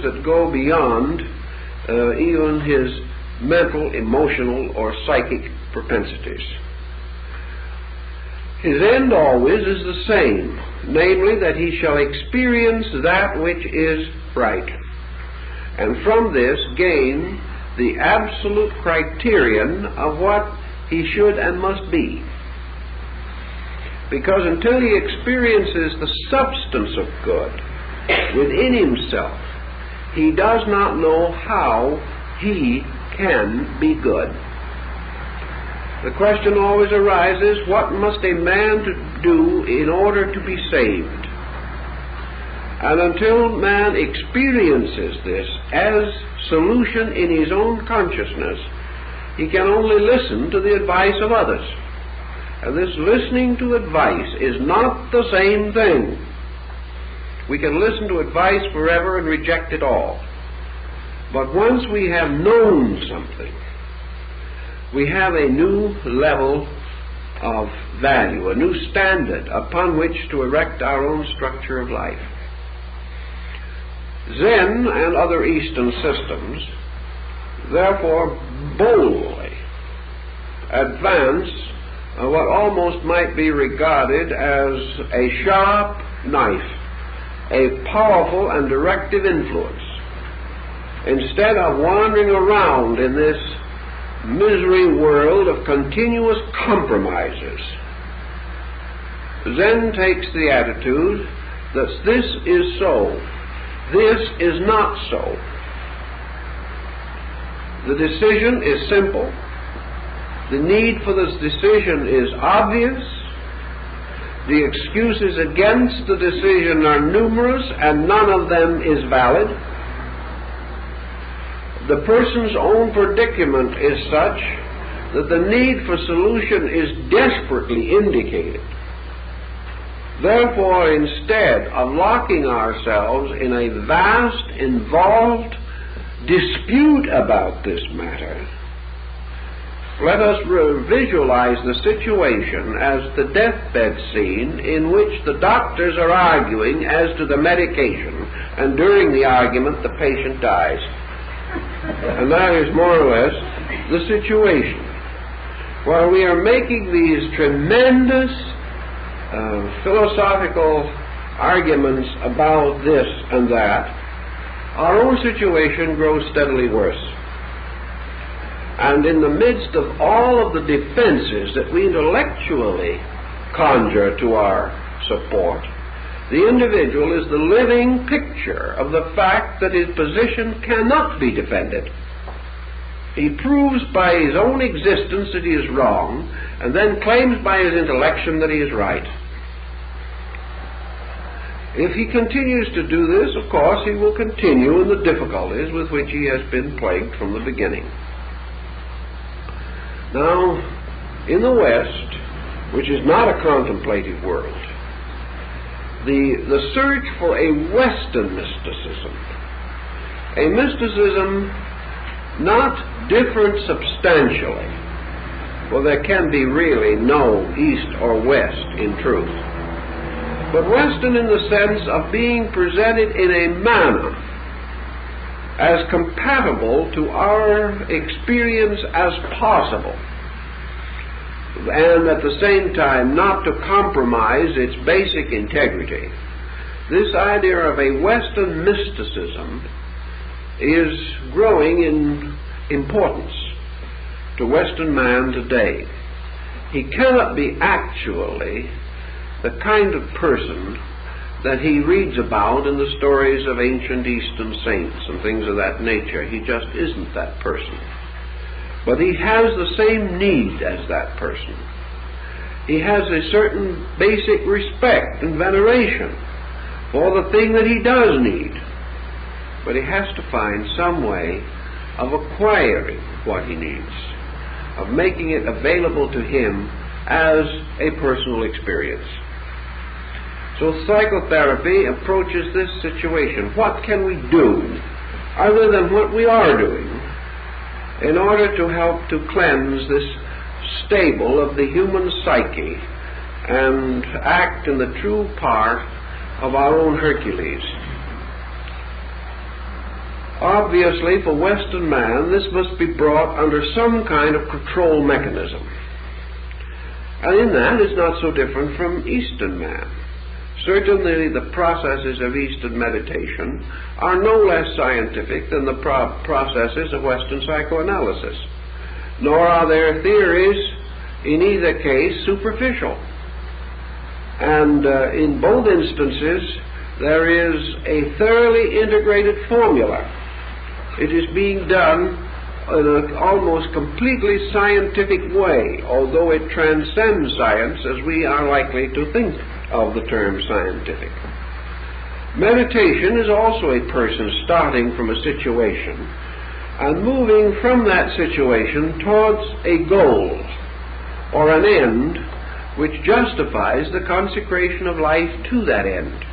that go beyond even his mental, emotional, or psychic propensities. His end always is the same, namely that he shall experience that which is right, and from this gain the absolute criterion of what he should and must be. Because until he experiences the substance of good within himself, he does not know how he can be good. The question always arises, what must a man do in order to be saved? And until man experiences this as solution in his own consciousness, he can only listen to the advice of others. And this listening to advice is not the same thing. We can listen to advice forever and reject it all. But once we have known something, we have a new level of value, a new standard upon which to erect our own structure of life. Zen and other Eastern systems, therefore, boldly advance what almost might be regarded as a sharp knife, a powerful and directive influence. Instead of wandering around in this misery world of continuous compromises, Zen takes the attitude that this is so, this is not so. The decision is simple. The need for this decision is obvious. The excuses against the decision are numerous, and none of them is valid. The person's own predicament is such that the need for solution is desperately indicated. Therefore, instead of locking ourselves in a vast, involved dispute about this matter, let us visualize the situation as the deathbed scene in which the doctors are arguing as to the medication, and during the argument the patient dies. And that is more or less the situation. While we are making these tremendous philosophical arguments about this and that, our own situation grows steadily worse. And in the midst of all of the defenses that we intellectually conjure to our support, the individual is the living picture of the fact that his position cannot be defended. He proves by his own existence that he is wrong, and then claims by his intellection that he is right. If he continues to do this, of course, he will continue in the difficulties with which he has been plagued from the beginning. Now, in the West, which is not a contemplative world, the search for a Western mysticism, a mysticism not different substantially, well, there can be really no East or West in truth, but Western in the sense of being presented in a manner as compatible to our experience as possible, and at the same time not to compromise its basic integrity. This idea of a Western mysticism is growing in importance to Western man today. He cannot be actually the kind of person that he reads about in the stories of ancient Eastern saints and things of that nature. He just isn't that person. But he has the same need as that person. He has a certain basic respect and veneration for the thing that he does need. But he has to find some way of acquiring what he needs, of making it available to him as a personal experience. So psychotherapy approaches this situation. What can we do other than what we are doing in order to help to cleanse this stable of the human psyche and act in the true part of our own Hercules? Obviously, for Western man, this must be brought under some kind of control mechanism. And in that, it's not so different from Eastern man. Certainly, the processes of Eastern meditation are no less scientific than the processes of Western psychoanalysis, nor are their theories, in either case, superficial. And in both instances, there is a thoroughly integrated formula. It is being done in an almost completely scientific way, although it transcends science as we are likely to think of the term scientific. Meditation is also a person starting from a situation and moving from that situation towards a goal or an end which justifies the consecration of life to that end.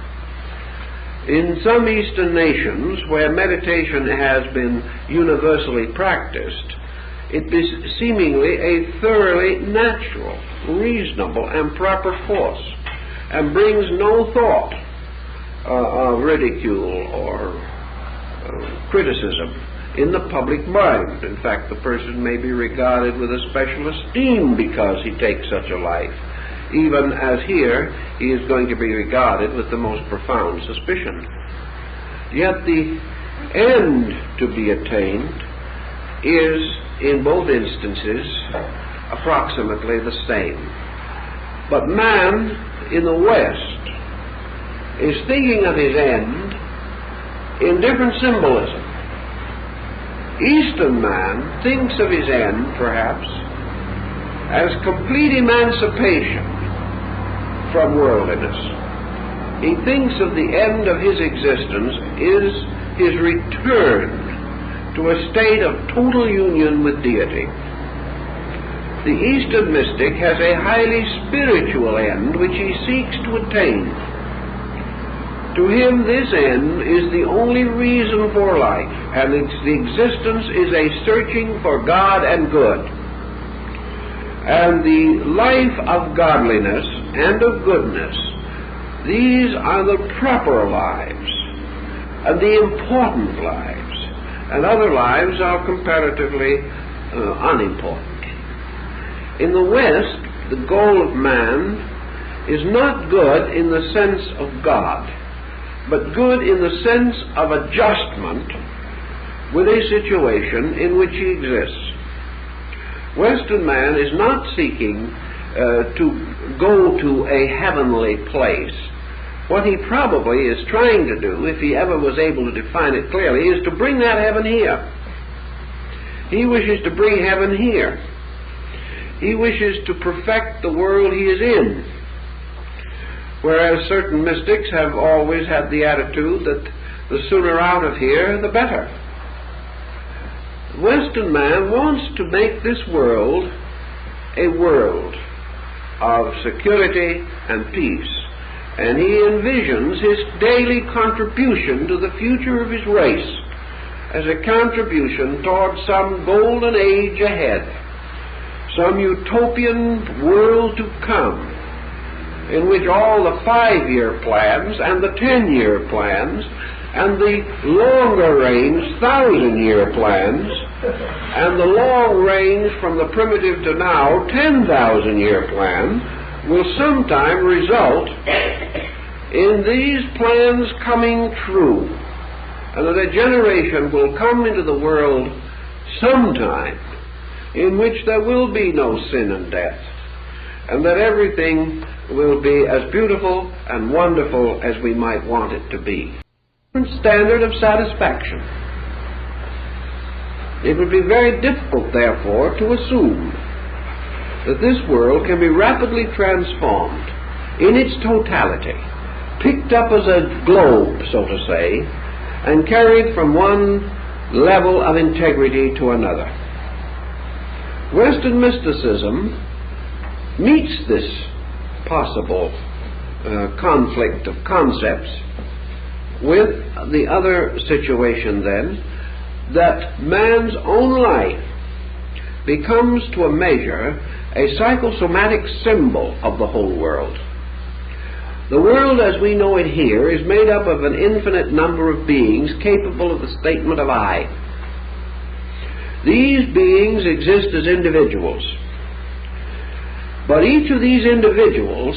In some Eastern nations where meditation has been universally practiced, it is seemingly a thoroughly natural, reasonable, and proper course, and brings no thought of ridicule or criticism in the public mind. In fact, the person may be regarded with a special esteem because he takes such a life, even as here he is going to be regarded with the most profound suspicion. Yet the end to be attained is, in both instances, approximately the same. But man in the West is thinking of his end in different symbolism. Eastern man thinks of his end, perhaps, as complete emancipation from worldliness. He thinks of the end of his existence is his return to a state of total union with deity. The Eastern mystic has a highly spiritual end which he seeks to attain. To him, this end is the only reason for life, and its existence is a searching for God and good. And the life of godliness and of goodness, these are the proper lives and the important lives, and other lives are comparatively unimportant. In the West, the goal of man is not good in the sense of God, but good in the sense of adjustment with a situation in which he exists. Western man is not seeking to go to a heavenly place. What he probably is trying to do, if he ever was able to define it clearly, is to bring that heaven here. He wishes to bring heaven here. He wishes to perfect the world he is in. Whereas certain mystics have always had the attitude that the sooner out of here, the better. The Western man wants to make this world a world of security and peace, and he envisions his daily contribution to the future of his race as a contribution toward some golden age ahead, some utopian world to come, in which all the 5-year plans and the 10-year plans and the longer range 1,000-year plans and the long range from the primitive to now 10,000-year plan will sometime result in these plans coming true, and that a generation will come into the world sometime in which there will be no sin and death, and that everything will be as beautiful and wonderful as we might want it to be. Standard of satisfaction. It would be very difficult, therefore, to assume that this world can be rapidly transformed in its totality, picked up as a globe, so to say, and carried from one level of integrity to another. Western mysticism meets this possible conflict of concepts with the other situation then, that man's own life becomes to a measure a psychosomatic symbol of the whole world. The world as we know it here is made up of an infinite number of beings capable of the statement of I. These beings exist as individuals, but each of these individuals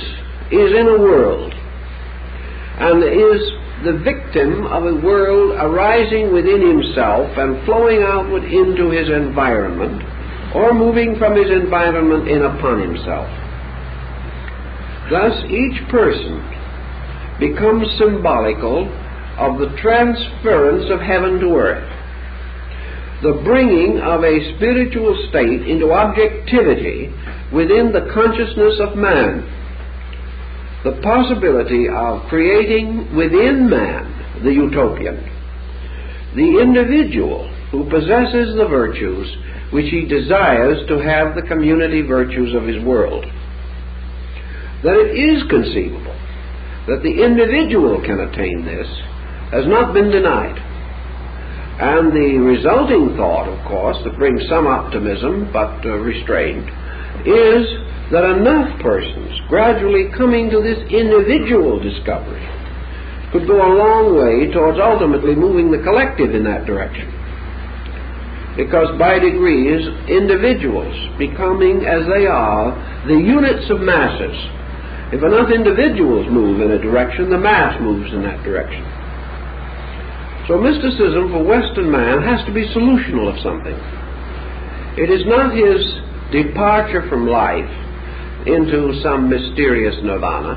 is in a world and is the victim of a world arising within himself and flowing outward into his environment, or moving from his environment in upon himself. Thus each person becomes symbolical of the transference of heaven to earth, the bringing of a spiritual state into objectivity within the consciousness of man, the possibility of creating within man the utopian, the individual who possesses the virtues which he desires to have the community virtues of his world. That it is conceivable that the individual can attain this has not been denied. And the resulting thought, of course, that brings some optimism but restraint, is that enough persons gradually coming to this individual discovery could go a long way towards ultimately moving the collective in that direction. Because by degrees, individuals becoming as they are the units of masses. If enough individuals move in a direction, the mass moves in that direction. So mysticism for Western man has to be solutional of something. It is not his departure from life into some mysterious nirvana.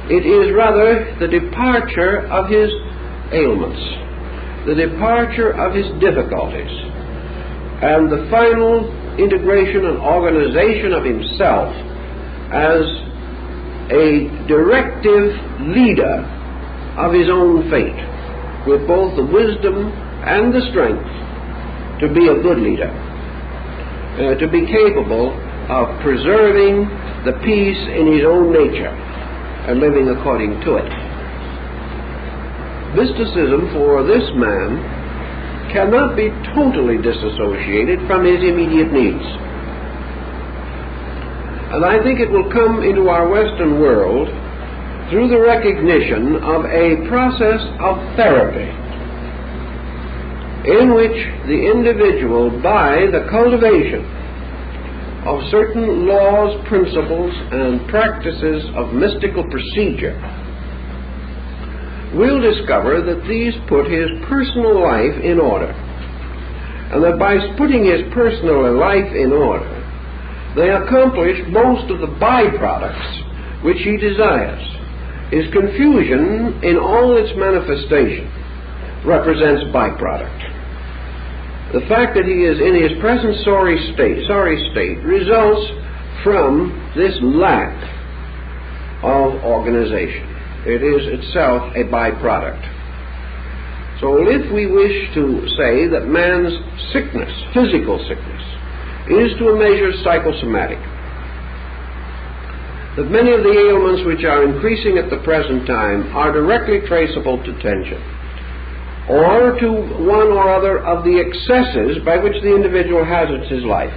It is rather the departure of his ailments, the departure of his difficulties, and the final integration and organization of himself as a directive leader of his own fate, with both the wisdom and the strength to be a good leader, to be capable of preserving the peace in his own nature and living according to it. Mysticism for this man cannot be totally disassociated from his immediate needs. And I think it will come into our Western world through the recognition of a process of therapy in which the individual, by the cultivation of certain laws, principles, and practices of mystical procedure, will discover that these put his personal life in order, and that by putting his personal life in order, they accomplish most of the byproducts which he desires. His confusion in all its manifestation represents byproduct. The fact that he is in his present sorry state results from this lack of organization. It is itself a byproduct. So if we wish to say that man's sickness, physical sickness, is to a measure psychosomatic, that many of the ailments which are increasing at the present time are directly traceable to tension, or to one or other of the excesses by which the individual hazards his life.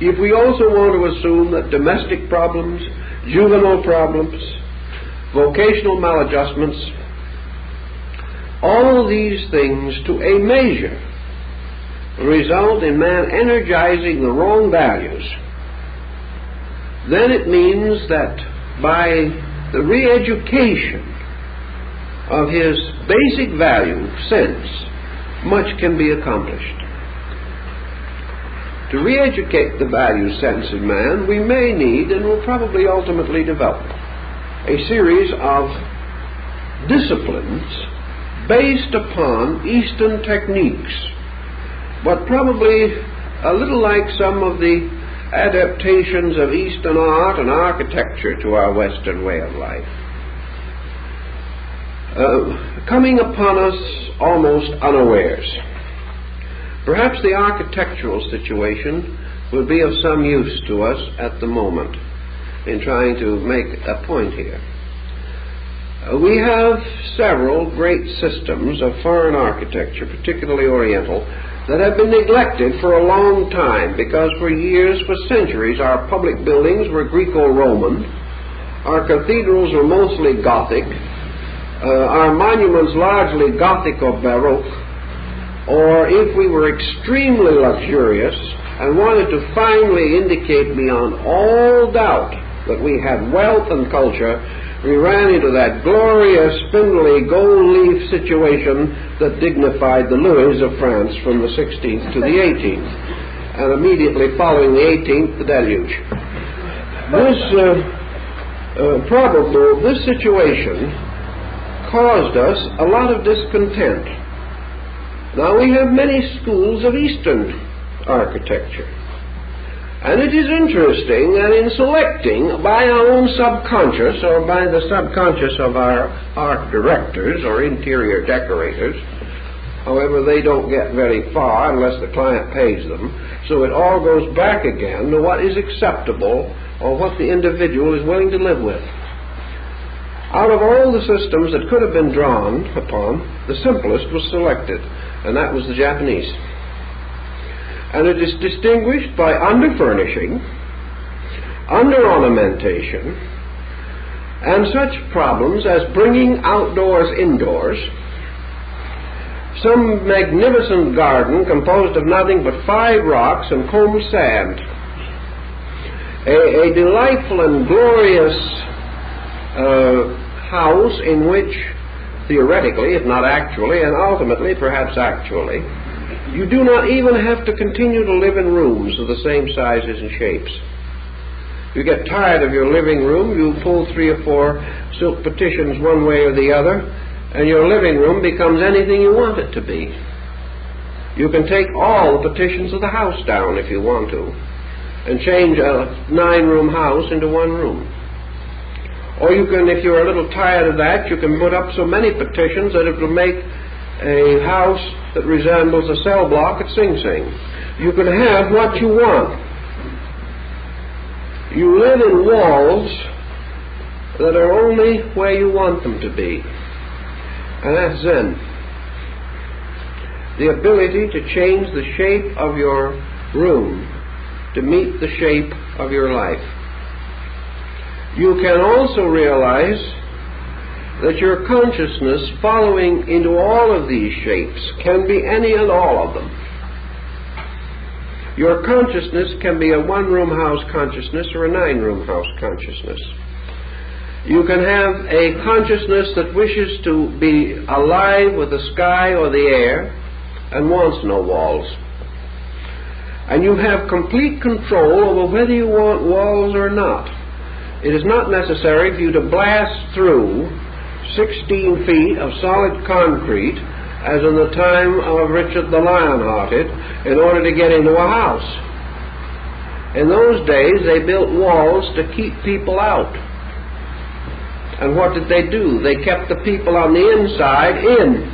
If we also want to assume that domestic problems, juvenile problems, vocational maladjustments, all these things to a measure result in man energizing the wrong values, then it means that by the re-education of his basic value sense, much can be accomplished. To re-educate the value sense in man, we may need, and will probably ultimately develop, a series of disciplines based upon Eastern techniques, but probably a little like some of the adaptations of Eastern art and architecture to our Western way of life, coming upon us almost unawares. Perhaps the architectural situation will be of some use to us at the moment. in trying to make a point here. We have several great systems of foreign architecture, particularly Oriental, that have been neglected for a long time because for years, for centuries, our public buildings were Greco-Roman, our cathedrals were mostly Gothic, our monuments largely Gothic or Baroque, or if we were extremely luxurious and wanted to finally indicate beyond all doubt that we had wealth and culture, we ran into that glorious, spindly, gold-leaf situation that dignified the Louis of France from the 16th to the 18th, and immediately following the 18th, the deluge. This situation caused us a lot of discontent. Now, we have many schools of Eastern architecture. And it is interesting that in selecting by our own subconscious or by the subconscious of our art directors or interior decorators, however, they don't get very far unless the client pays them, so it all goes back again to what is acceptable or what the individual is willing to live with. Out of all the systems that could have been drawn upon, the simplest was selected, and that was the Japanese. And it is distinguished by under-furnishing, under-ornamentation, and such problems as bringing outdoors indoors, some magnificent garden composed of nothing but 5 rocks and combed sand, a delightful and glorious house in which, theoretically, if not actually, and ultimately, perhaps actually, you do not even have to continue to live in rooms of the same sizes and shapes. You get tired of your living room, you pull 3 or 4 silk partitions one way or the other, and your living room becomes anything you want it to be. You can take all the partitions of the house down if you want to, and change a 9-room house into 1 room. Or you can, if you're a little tired of that, you can put up so many partitions that it will make a house that resembles a cell block at Sing Sing. You can have what you want. You live in walls that are only where you want them to be. And that's Zen. The ability to change the shape of your room to meet the shape of your life. You can also realize that your consciousness following into all of these shapes can be any and all of them. Your consciousness can be a 1-room house consciousness or a 9-room house consciousness. You can have a consciousness that wishes to be alive with the sky or the air and wants no walls. And you have complete control over whether you want walls or not. It is not necessary for you to blast through 16 feet of solid concrete, as in the time of Richard the Lionhearted, in order to get into a house. In those days, they built walls to keep people out. And what did they do? They kept the people on the inside in.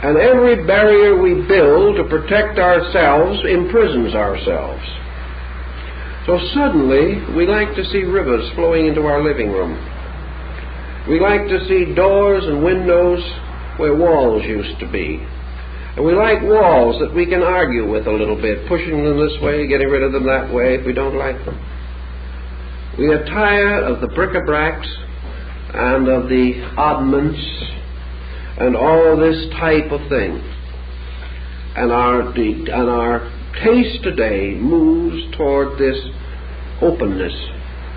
And every barrier we build to protect ourselves imprisons ourselves. So suddenly, we like to see rivers flowing into our living room. We like to see doors and windows where walls used to be. And we like walls that we can argue with a little bit, pushing them this way, getting rid of them that way if we don't like them. We are tired of the bric-a-bracs and of the oddments and all this type of thing. And our taste today moves toward this openness,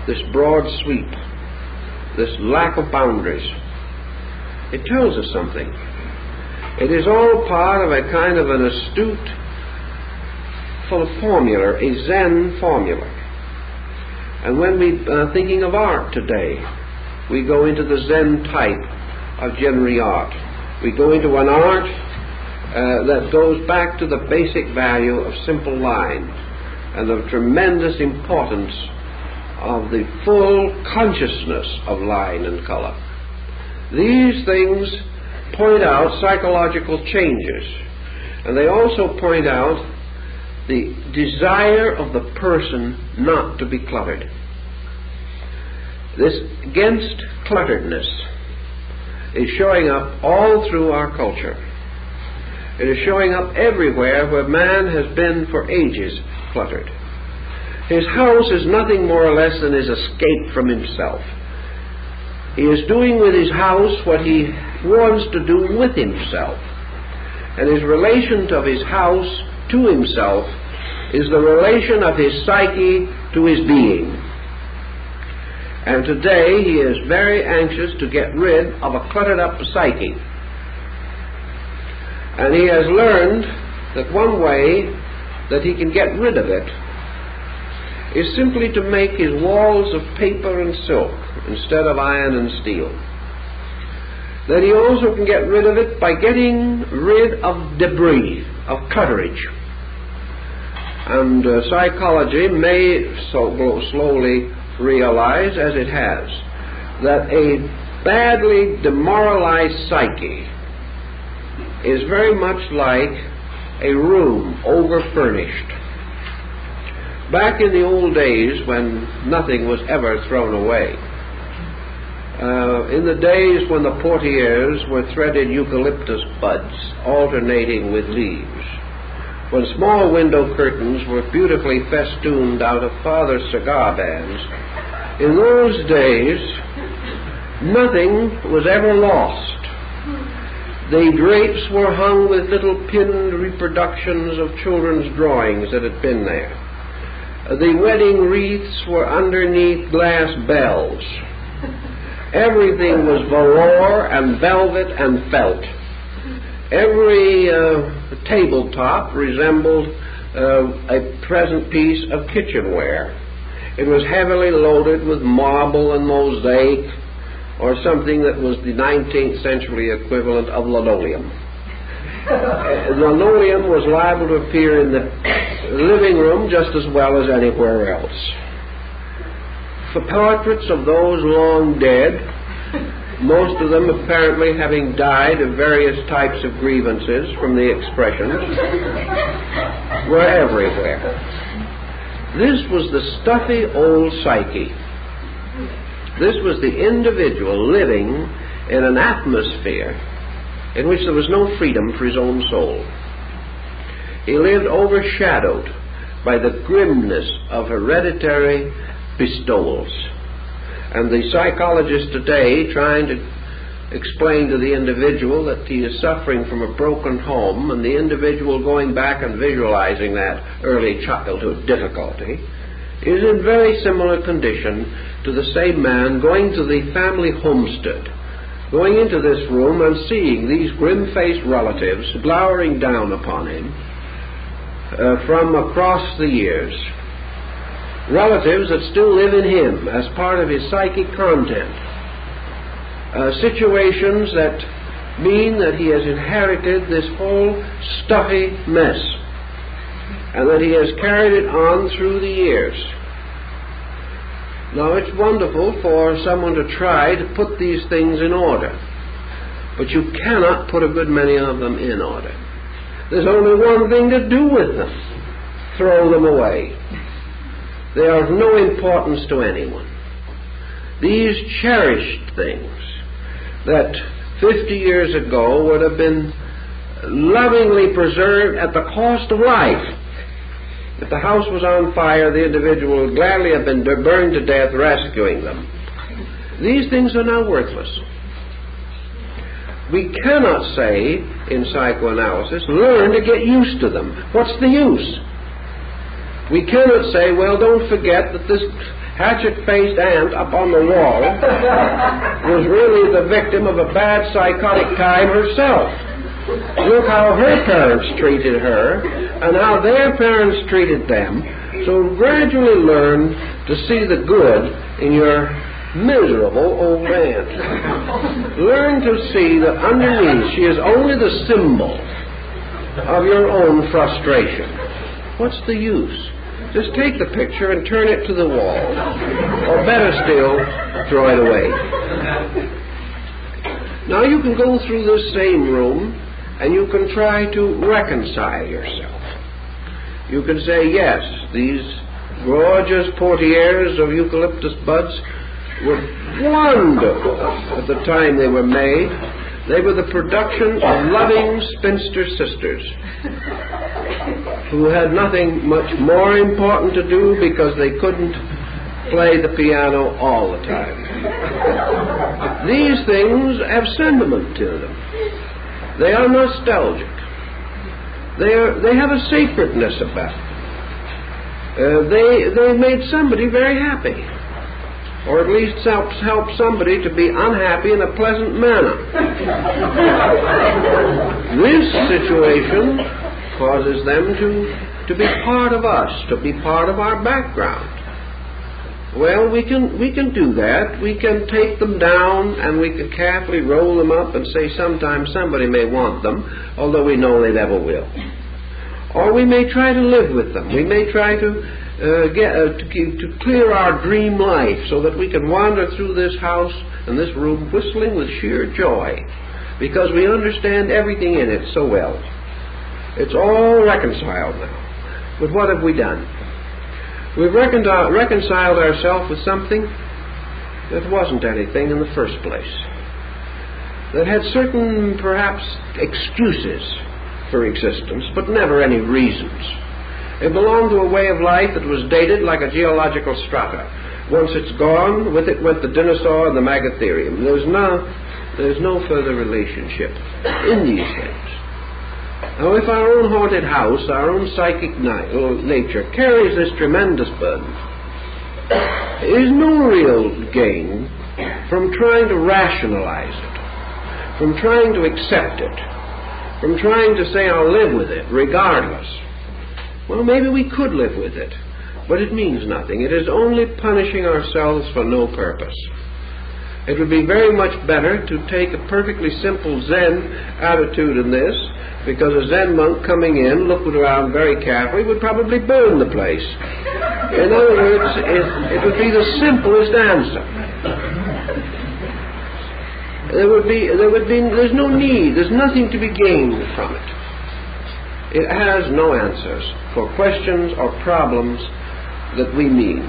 this broad sweep, this lack of boundaries. It tells us something. It is all part of a kind of an astute formula, a Zen formula. And when we are thinking of art today, we go into the Zen type of Genri art. We go into an art that goes back to the basic value of simple line and the tremendous importance of the full consciousness of line and color. These things point out psychological changes, and they also point out the desire of the person not to be cluttered. This against clutteredness is showing up all through our culture. It is showing up everywhere where man has been for ages cluttered. His house is nothing more or less than his escape from himself. He is doing with his house what he wants to do with himself. And his relation of his house to himself is the relation of his psyche to his being. And today he is very anxious to get rid of a cluttered up psyche. And he has learned that one way that he can get rid of it is simply to make his walls of paper and silk instead of iron and steel. That he also can get rid of it by getting rid of debris, of clutterage. And psychology may slowly realize, as it has, that a badly demoralized psyche is very much like a room over-furnished. Back in the old days when nothing was ever thrown away, in the days when the portieres were threaded eucalyptus buds alternating with leaves, when small window curtains were beautifully festooned out of father's cigar bands, in those days nothing was ever lost. The drapes were hung with little pinned reproductions of children's drawings that had been there. The wedding wreaths were underneath glass bells. Everything was velour and velvet and felt. Every tabletop resembled a present piece of kitchenware. It was heavily loaded with marble and mosaic, or something that was the 19th century equivalent of linoleum. Linoleum was liable to appear in the living room just as well as anywhere else. The portraits of those long dead, most of them apparently having died of various types of grievances from the expressions, were everywhere. This was the stuffy old psyche. This was the individual living in an atmosphere in which there was no freedom for his own soul. He lived overshadowed by the grimness of hereditary bestowals. And the psychologist today, trying to explain to the individual that he is suffering from a broken home, and the individual going back and visualizing that early childhood difficulty, is in very similar condition to the same man going to the family homestead, going into this room and seeing these grim-faced relatives glowering down upon him from across the years. Relatives that still live in him as part of his psychic content. Situations that mean that he has inherited this whole stuffy mess, and that he has carried it on through the years. Now, it's wonderful for someone to try to put these things in order, but you cannot put a good many of them in order. There's only one thing to do with them: throw them away. They are of no importance to anyone. These cherished things that 50 years ago would have been lovingly preserved at the cost of life. If the house was on fire, the individual would gladly have been burned to death rescuing them. These things are now worthless. We cannot say in psychoanalysis, learn to get used to them. What's the use? We cannot say, well, don't forget that this hatchet-faced ant up on the wall was really the victim of a bad psychotic time herself. Look how her parents treated her and how their parents treated them. So gradually learn to see the good in your miserable old aunt. Learn to see that underneath she is only the symbol of your own frustration. What's the use? Just take the picture and turn it to the wall. Or better still, throw it away. Now you can go through this same room and you can try to reconcile yourself. You can say, yes, these gorgeous portieres of eucalyptus buds were wonderful at the time they were made. They were the production of loving spinster sisters who had nothing much more important to do because they couldn't play the piano all the time. These things have sentiment to them. They are nostalgic. They have a sacredness about them. They made somebody very happy, or at least help somebody to be unhappy in a pleasant manner. This situation causes them to be part of us, to be part of our background. Well, we can do that. We can take them down and we can carefully roll them up and say sometimes somebody may want them, although we know they never will. Or we may try to live with them. We may try to clear our dream life so that we can wander through this house and this room whistling with sheer joy because we understand everything in it so well. It's all reconciled now. But what have we done? We've reconciled ourselves with something that wasn't anything in the first place, that had certain, perhaps, excuses for existence, but never any reasons. It belonged to a way of life that was dated like a geological strata. Once it's gone, with it went the dinosaur and the megatherium. There's no further relationship in these things. Now, if our own haunted house, our own psychic nature carries this tremendous burden, there is no real gain from trying to rationalize it, from trying to accept it, from trying to say, I'll live with it, regardless. Well, maybe we could live with it, but it means nothing. It is only punishing ourselves for no purpose. It would be very much better to take a perfectly simple Zen attitude in this, because a Zen monk coming in, looking around very carefully, would probably burn the place. In other words, it would be the simplest answer. There's no need, there's nothing to be gained from it. It has no answers for questions or problems that we mean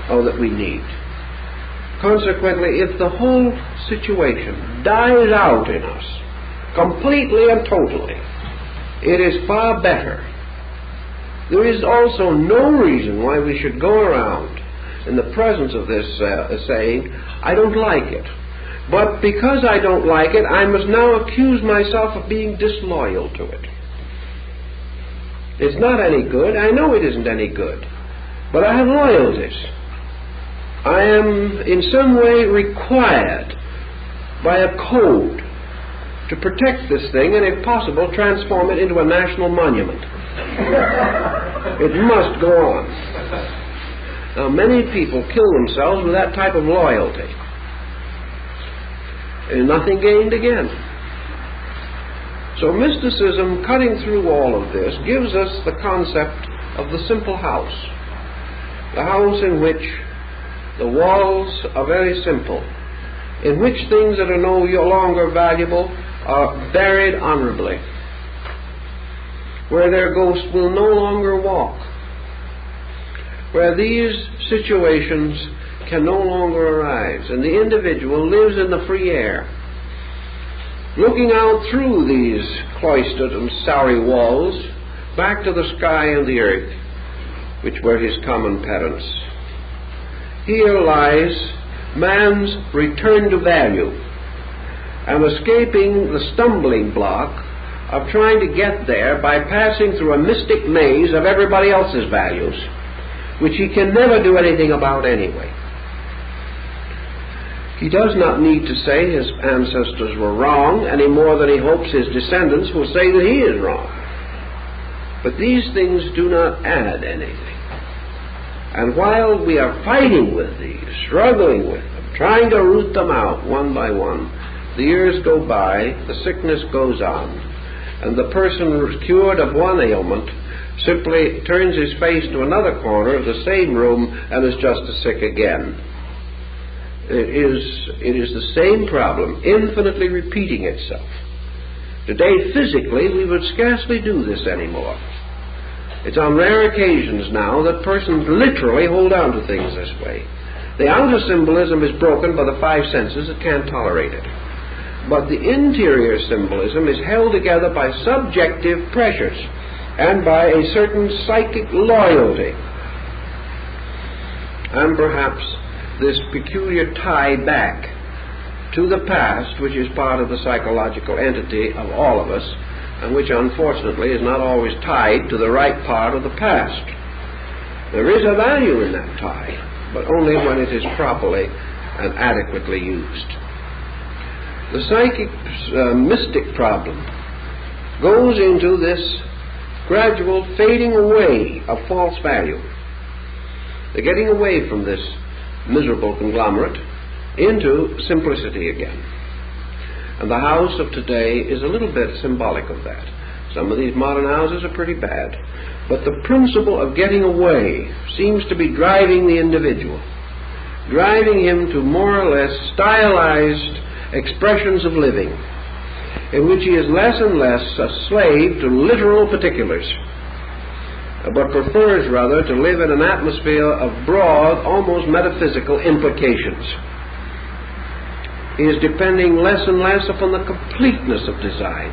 or that we need. Consequently, if the whole situation dies out in us, completely and totally, it is far better. There is also no reason why we should go around in the presence of this saying, I don't like it. But because I don't like it, I must now accuse myself of being disloyal to it. It's not any good. I know it isn't any good. But I have loyalties. I am in some way required by a code to protect this thing and, if possible, transform it into a national monument. It must go on. Now, many people kill themselves with that type of loyalty. And nothing gained again. So mysticism, cutting through all of this, gives us the concept of the simple house. The house in which the walls are very simple, in which things that are no longer valuable are buried honorably, where their ghosts will no longer walk, where these situations can no longer arise, and the individual lives in the free air, looking out through these cloistered and starry walls back to the sky and the earth, which were his common parents. Here lies man's return to value, and escaping the stumbling block of trying to get there by passing through a mystic maze of everybody else's values, which he can never do anything about anyway. He does not need to say his ancestors were wrong any more than he hopes his descendants will say that he is wrong. But these things do not add anything. And while we are fighting with these, struggling with them, trying to root them out one by one, the years go by, the sickness goes on, and the person cured of one ailment simply turns his face to another corner of the same room and is just as sick again. It is the same problem, infinitely repeating itself. Today, physically, we would scarcely do this anymore. It's on rare occasions now that persons literally hold on to things this way. The outer symbolism is broken by the five senses that can't tolerate it. But the interior symbolism is held together by subjective pressures and by a certain psychic loyalty. And perhaps this peculiar tie back to the past, which is part of the psychological entity of all of us, and which unfortunately is not always tied to the right part of the past. There is a value in that tie, but only when it is properly and adequately used. The psychic mystic problem goes into this gradual fading away of false value, the getting away from this miserable conglomerate into simplicity again. And the house of today is a little bit symbolic of that. Some of these modern houses are pretty bad, but the principle of getting away seems to be driving the individual, driving him to more or less stylized expressions of living, in which he is less and less a slave to literal particulars, but prefers rather to live in an atmosphere of broad, almost metaphysical implications. He is depending less and less upon the completeness of design.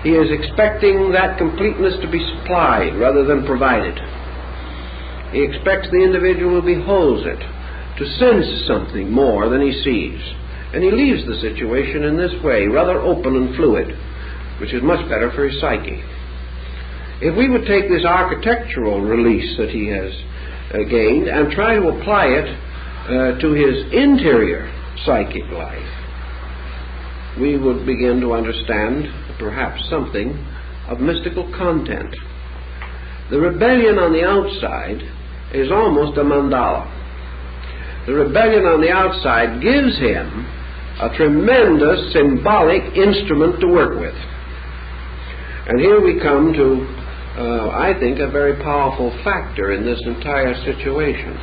He is expecting that completeness to be supplied rather than provided. He expects the individual who beholds it to sense something more than he sees. And he leaves the situation in this way, rather open and fluid, which is much better for his psyche. If we would take this architectural release that he has gained and try to apply it to his interior psychic life, we would begin to understand perhaps something of mystical content. The rebellion on the outside is almost a mandala. The rebellion on the outside gives him a tremendous symbolic instrument to work with. And here we come to, I think, a very powerful factor in this entire situation.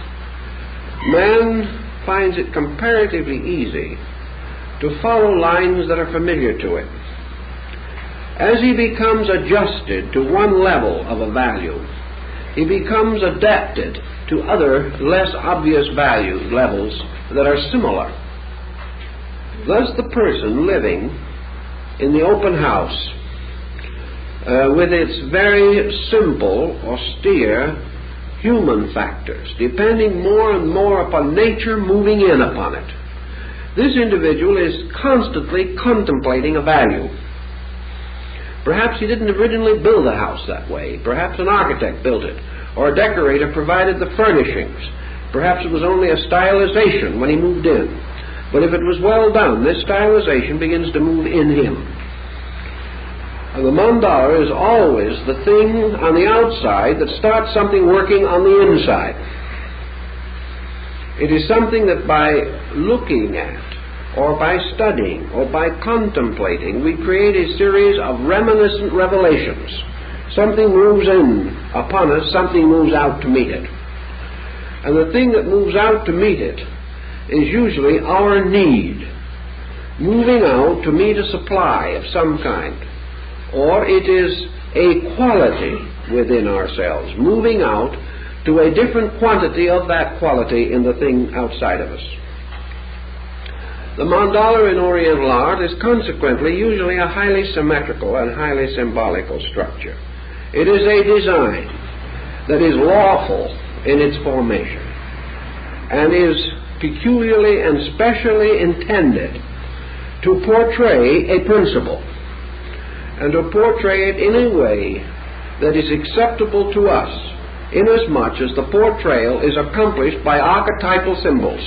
Man finds it comparatively easy to follow lines that are familiar to it. As he becomes adjusted to one level of a value, he becomes adapted to other less obvious value levels that are similar. Thus the person living in the open house with its very simple, austere human factors, depending more and more upon nature moving in upon it, this individual is constantly contemplating a value. Perhaps he didn't originally build a house that way. Perhaps an architect built it, or a decorator provided the furnishings. Perhaps it was only a stylization when he moved in. But if it was well done, this stylization begins to move in him. And the mandala is always the thing on the outside that starts something working on the inside. It is something that by looking at, or by studying, or by contemplating, we create a series of reminiscent revelations. Something moves in upon us, something moves out to meet it. And the thing that moves out to meet it is usually our need, moving out to meet a supply of some kind. Or it is a quality within ourselves, moving out to a different quantity of that quality in the thing outside of us. The mandala in Oriental art is consequently usually a highly symmetrical and highly symbolical structure. It is a design that is lawful in its formation and is peculiarly and specially intended to portray a principle, and to portray it in a way that is acceptable to us, inasmuch as the portrayal is accomplished by archetypal symbols.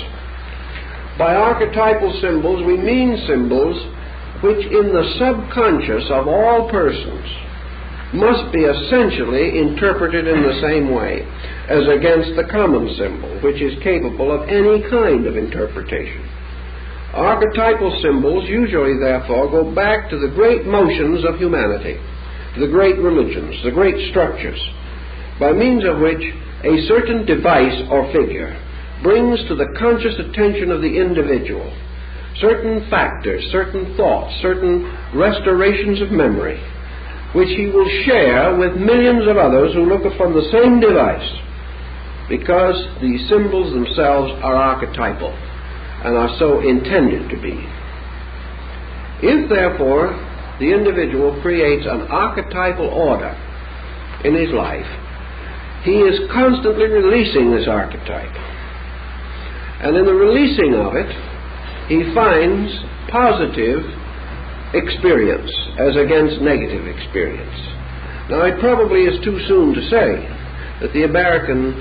By archetypal symbols we mean symbols which in the subconscious of all persons must be essentially interpreted in the same way as against the common symbol, which is capable of any kind of interpretation. Archetypal symbols usually, therefore, go back to the great motions of humanity, the great religions, the great structures, by means of which a certain device or figure brings to the conscious attention of the individual certain factors, certain thoughts, certain restorations of memory, which he will share with millions of others who look upon the same device, because the symbols themselves are archetypal and are so intended to be. If, therefore, the individual creates an archetypal order in his life, he is constantly releasing this archetype. And in the releasing of it, he finds positive experience as against negative experience. Now, it probably is too soon to say that the American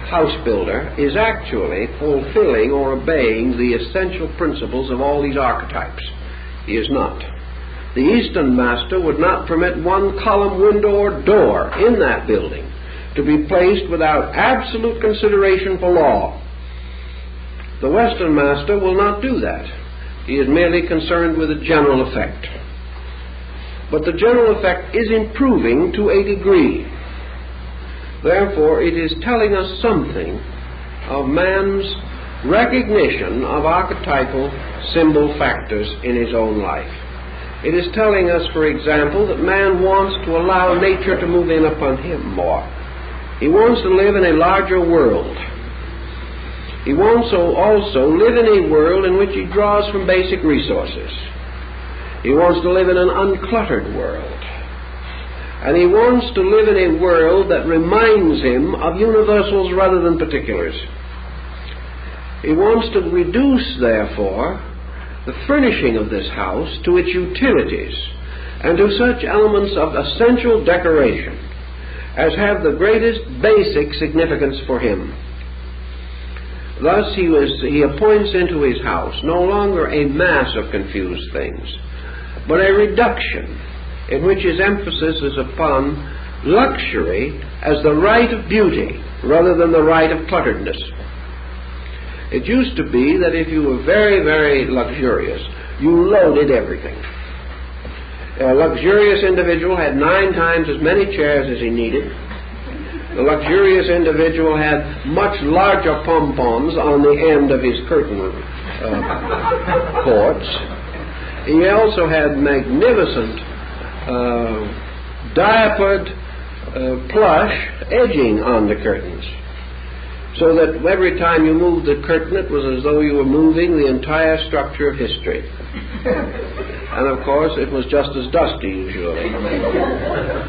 house builder is actually fulfilling or obeying the essential principles of all these archetypes. He is not. The Eastern master would not permit one column, window, or door in that building to be placed without absolute consideration for law. The Western master will not do that. He is merely concerned with the general effect. But the general effect is improving to a degree. Therefore, it is telling us something of man's recognition of archetypal symbol factors in his own life. It is telling us, for example, that man wants to allow nature to move in upon him more. He wants to live in a larger world. He wants to also live in a world in which he draws from basic resources. He wants to live in an uncluttered world. And he wants to live in a world that reminds him of universals rather than particulars. He wants to reduce, therefore, the furnishing of this house to its utilities and to such elements of essential decoration as have the greatest basic significance for him. Thus he appoints into his house no longer a mass of confused things, but a reduction in which his emphasis is upon luxury as the right of beauty rather than the right of clutteredness. It used to be that if you were very, very luxurious, you loaded everything. A luxurious individual had 9 times as many chairs as he needed. The luxurious individual had much larger pom-poms on the end of his curtain cords. He also had magnificent diapered plush edging on the curtains, so that every time you moved the curtain it was as though you were moving the entire structure of history. And of course it was just as dusty usually.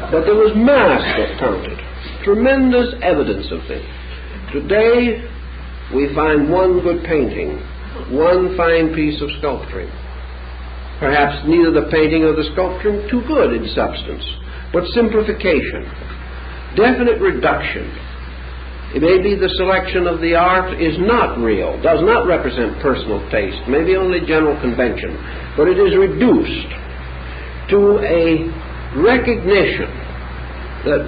But there was mass that counted. Tremendous evidence of this. Today we find one good painting, one fine piece of sculpturing. Perhaps neither the painting or the sculpturing too good in substance, but simplification, definite reduction. It may be the selection of the art is not real, does not represent personal taste, maybe only general convention, but it is reduced to a recognition that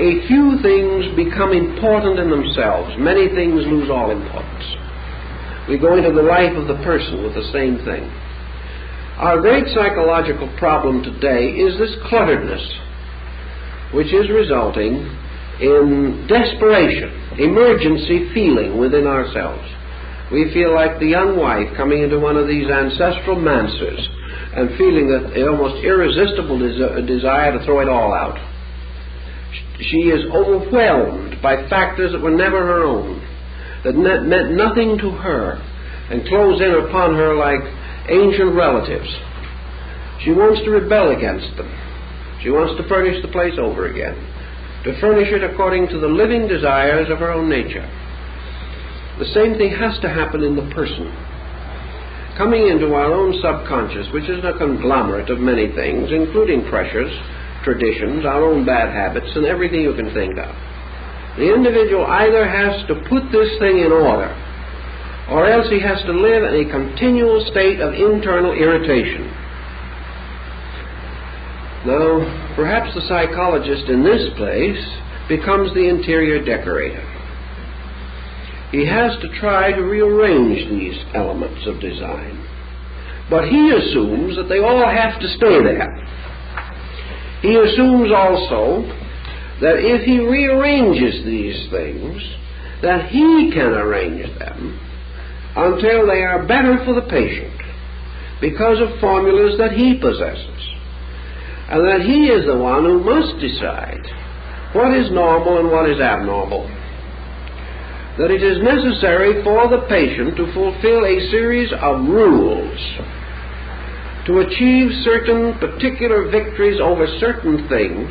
a few things become important in themselves, many things lose all importance. We go into the life of the person with the same thing. Our great psychological problem today is this clutteredness, which is resulting in desperation, emergency feeling within ourselves. We feel like the young wife coming into one of these ancestral manses and feeling that an almost irresistible desire to throw it all out. She is overwhelmed by factors that were never her own, that meant nothing to her, and close in upon her like ancient relatives. She wants to rebel against them. She wants to furnish the place over again, to furnish it according to the living desires of her own nature. The same thing has to happen in the person. Coming into our own subconscious, which is a conglomerate of many things, including pressures, traditions, our own bad habits, and everything you can think of. The individual either has to put this thing in order, or else he has to live in a continual state of internal irritation. Now, perhaps the psychologist in this place becomes the interior decorator. He has to try to rearrange these elements of design, but he assumes that they all have to stay there. He assumes also that if he rearranges these things, that he can arrange them until they are better for the patient because of formulas that he possesses. and that he is the one who must decide what is normal and what is abnormal. That it is necessary for the patient to fulfill a series of rules to achieve certain particular victories over certain things,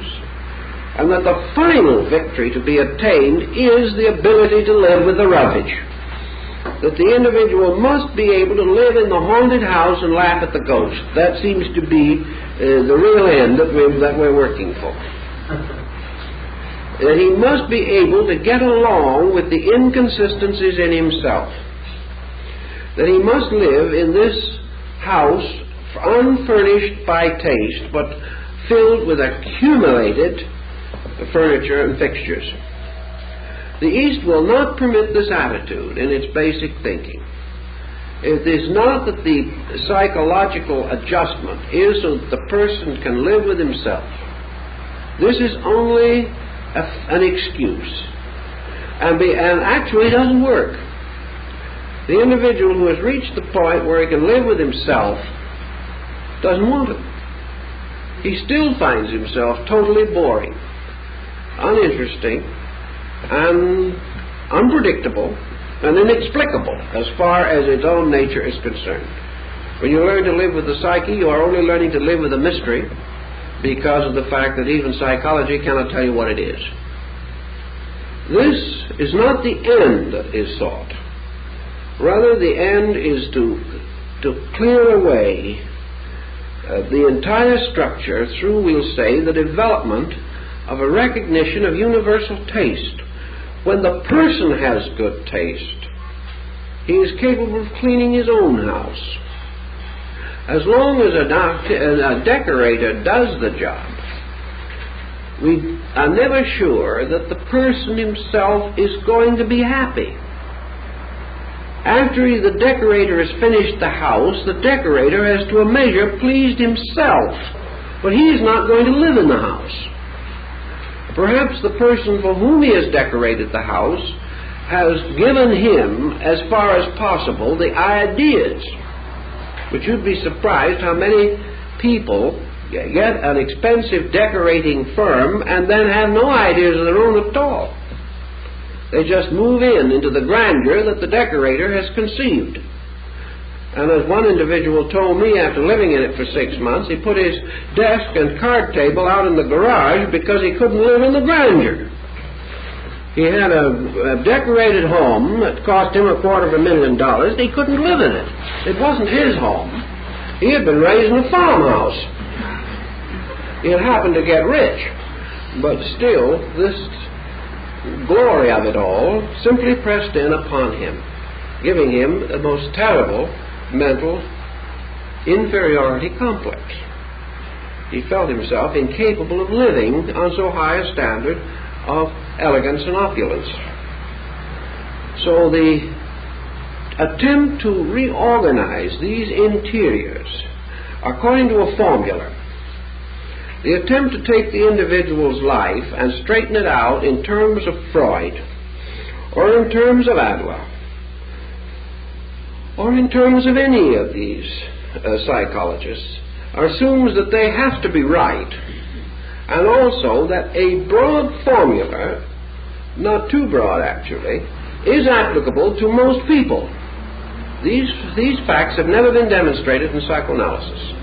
and that the final victory to be attained is the ability to live with the rubbish. That the individual must be able to live in the haunted house and laugh at the ghost. That seems to be the real end that we're working for. That he must be able to get along with the inconsistencies in himself. That he must live in this house unfurnished by taste, but filled with accumulated furniture and fixtures. The East will not permit this attitude in its basic thinking. It is not that the psychological adjustment is so that the person can live with himself. This is only an excuse, and actually doesn't work. The individual who has reached the point where he can live with himself doesn't want it. He still finds himself totally boring, uninteresting, and unpredictable, and inexplicable as far as its own nature is concerned. When you learn to live with the psyche, you are only learning to live with a mystery, because of the fact that even psychology cannot tell you what it is. This is not the end that is sought. Rather, the end is to clear away the entire structure through, we'll say, the development of a recognition of universal taste. When the person has good taste, he is capable of cleaning his own house. As long as a decorator does the job, we are never sure that the person himself is going to be happy. After the decorator has finished the house, the decorator has to a measure pleased himself, but he is not going to live in the house. Perhaps the person for whom he has decorated the house has given him, as far as possible, the ideas. But you'd be surprised how many people get an expensive decorating firm and then have no ideas of their own at all. They just move into the grandeur that the decorator has conceived. And as one individual told me after living in it for 6 months, he put his desk and card table out in the garage because he couldn't live in the grandeur. He had a decorated home that cost him $250,000, and he couldn't live in it. It wasn't his home. He had been raised in a farmhouse. He had happened to get rich, but still, this glory of it all simply pressed in upon him, giving him the most terrible mental inferiority complex. He felt himself incapable of living on so high a standard of elegance and opulence. So the attempt to reorganize these interiors according to a formula, the attempt to take the individual's life and straighten it out in terms of Freud, or in terms of Adler, or in terms of any of these psychologists, assumes that they have to be right, and also that a broad formula, not too broad actually, is applicable to most people. These facts have never been demonstrated in psychoanalysis.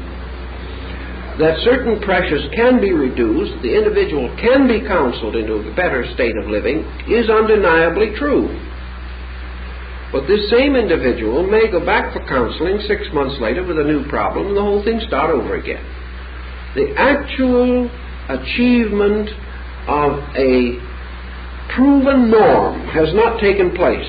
That certain pressures can be reduced, the individual can be counseled into a better state of living, is undeniably true. But this same individual may go back for counseling 6 months later with a new problem, and the whole thing start over again. The actual achievement of a proven norm has not taken place.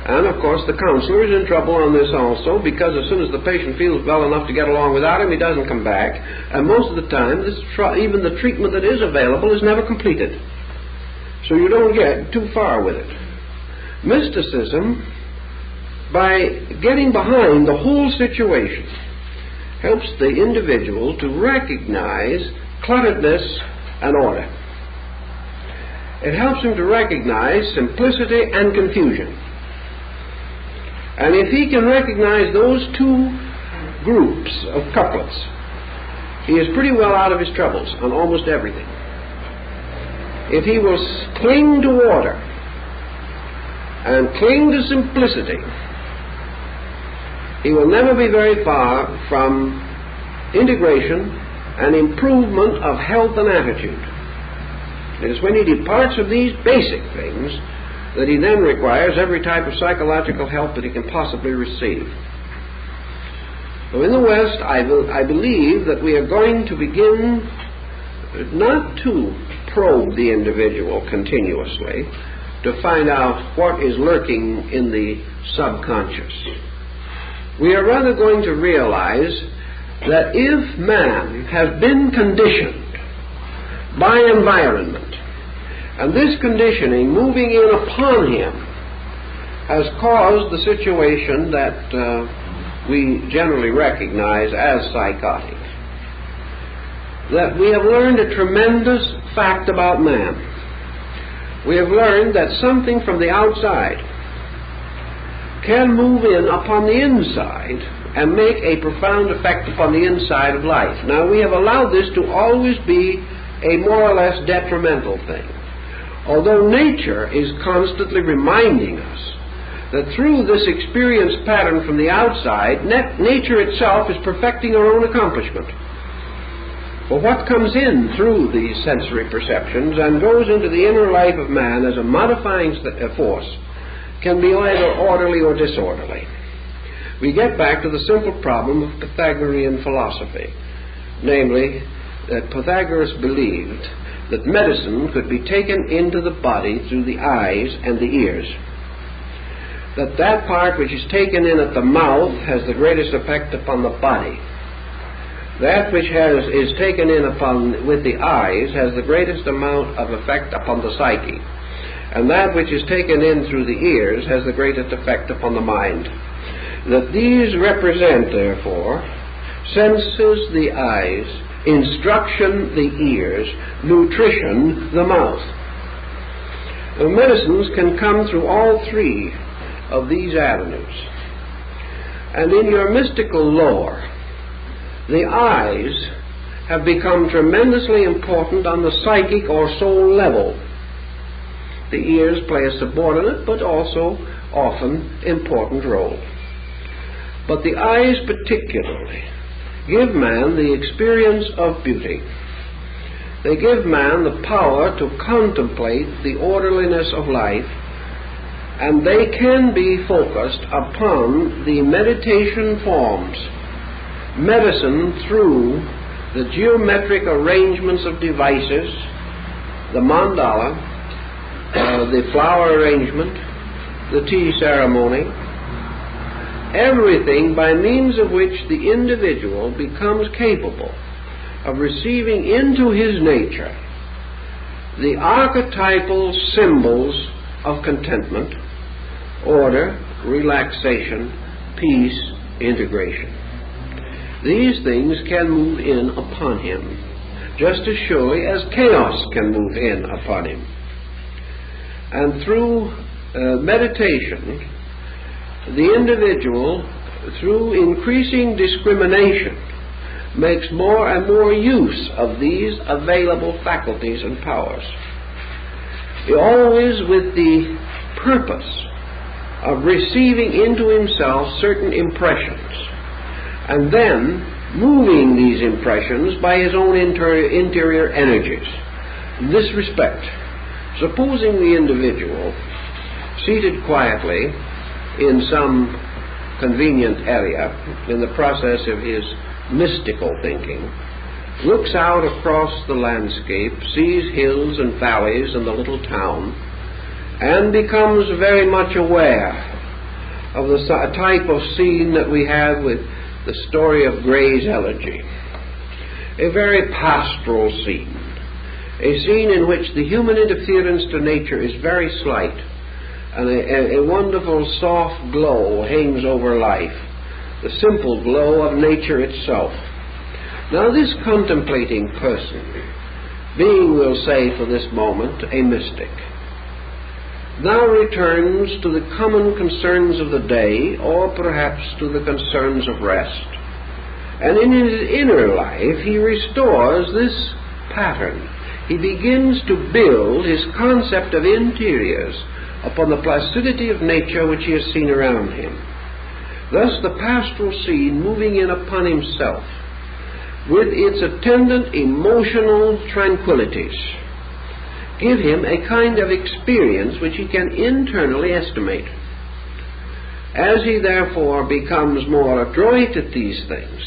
And of course the counselor is in trouble on this also, because as soon as the patient feels well enough to get along without him, he doesn't come back, and most of the time even the treatment that is available is never completed. So you don't get too far with it. Mysticism, by getting behind the whole situation, helps the individual to recognize clutteredness and order. It helps him to recognize simplicity and confusion. And if he can recognize those two groups of couplets, he is pretty well out of his troubles on almost everything. If he will cling to order and cling to simplicity, he will never be very far from integration and improvement of health and attitude. It is when he departs from these basic things that he then requires every type of psychological help that he can possibly receive. So in the West, I believe that we are going to begin not to probe the individual continuously to find out what is lurking in the subconscious. We are rather going to realize that if man has been conditioned by environment, and this conditioning moving in upon him has caused the situation that we generally recognize as psychotic, that we have learned a tremendous fact about man. We have learned that something from the outside can move in upon the inside and make a profound effect upon the inside of life. Now, we have allowed this to always be a more or less detrimental thing, although nature is constantly reminding us that through this experience pattern from the outside, nature itself is perfecting her own accomplishment. But what comes in through these sensory perceptions and goes into the inner life of man as a modifying force can be either orderly or disorderly. We get back to the simple problem of Pythagorean philosophy, namely that Pythagoras believed that medicine could be taken into the body through the eyes and the ears, that part which is taken in at the mouth has the greatest effect upon the body. That which is taken in with the eyes has the greatest amount of effect upon the psyche, and that which is taken in through the ears has the greatest effect upon the mind. That these represent, therefore, senses the eyes, instruction the ears, nutrition the mouth. The medicines can come through all three of these avenues. And in your mystical lore, the eyes have become tremendously important on the psychic or soul level. The ears play a subordinate but also often important role. But the eyes particularly give man the experience of beauty. They give man the power to contemplate the orderliness of life, and they can be focused upon the meditation forms, medicine through the geometric arrangements of devices, the mandala, the flower arrangement, the tea ceremony, everything by means of which the individual becomes capable of receiving into his nature the archetypal symbols of contentment, order, relaxation, peace, integration. These things can move in upon him just as surely as chaos can move in upon him. And through meditation, the individual, through increasing discrimination, makes more and more use of these available faculties and powers, always with the purpose of receiving into himself certain impressions, and then moving these impressions by his own interior energies. In this respect, supposing the individual, seated quietly in some convenient area in the process of his mystical thinking, looks out across the landscape, sees hills and valleys and the little town, and becomes very much aware of the type of scene that we have with the story of Gray's Elegy, a very pastoral scene, a scene in which the human interference to nature is very slight, and a wonderful soft glow hangs over life, the simple glow of nature itself. Now this contemplating person, being, we'll say for this moment, a mystic, now returns to the common concerns of the day, or perhaps to the concerns of rest, And in his inner life, he restores this pattern. He begins to build his concept of interiors upon the placidity of nature which he has seen around him. Thus the pastoral scene moving in upon himself with its attendant emotional tranquillities give him a kind of experience which he can internally estimate. As he therefore becomes more adroit at these things,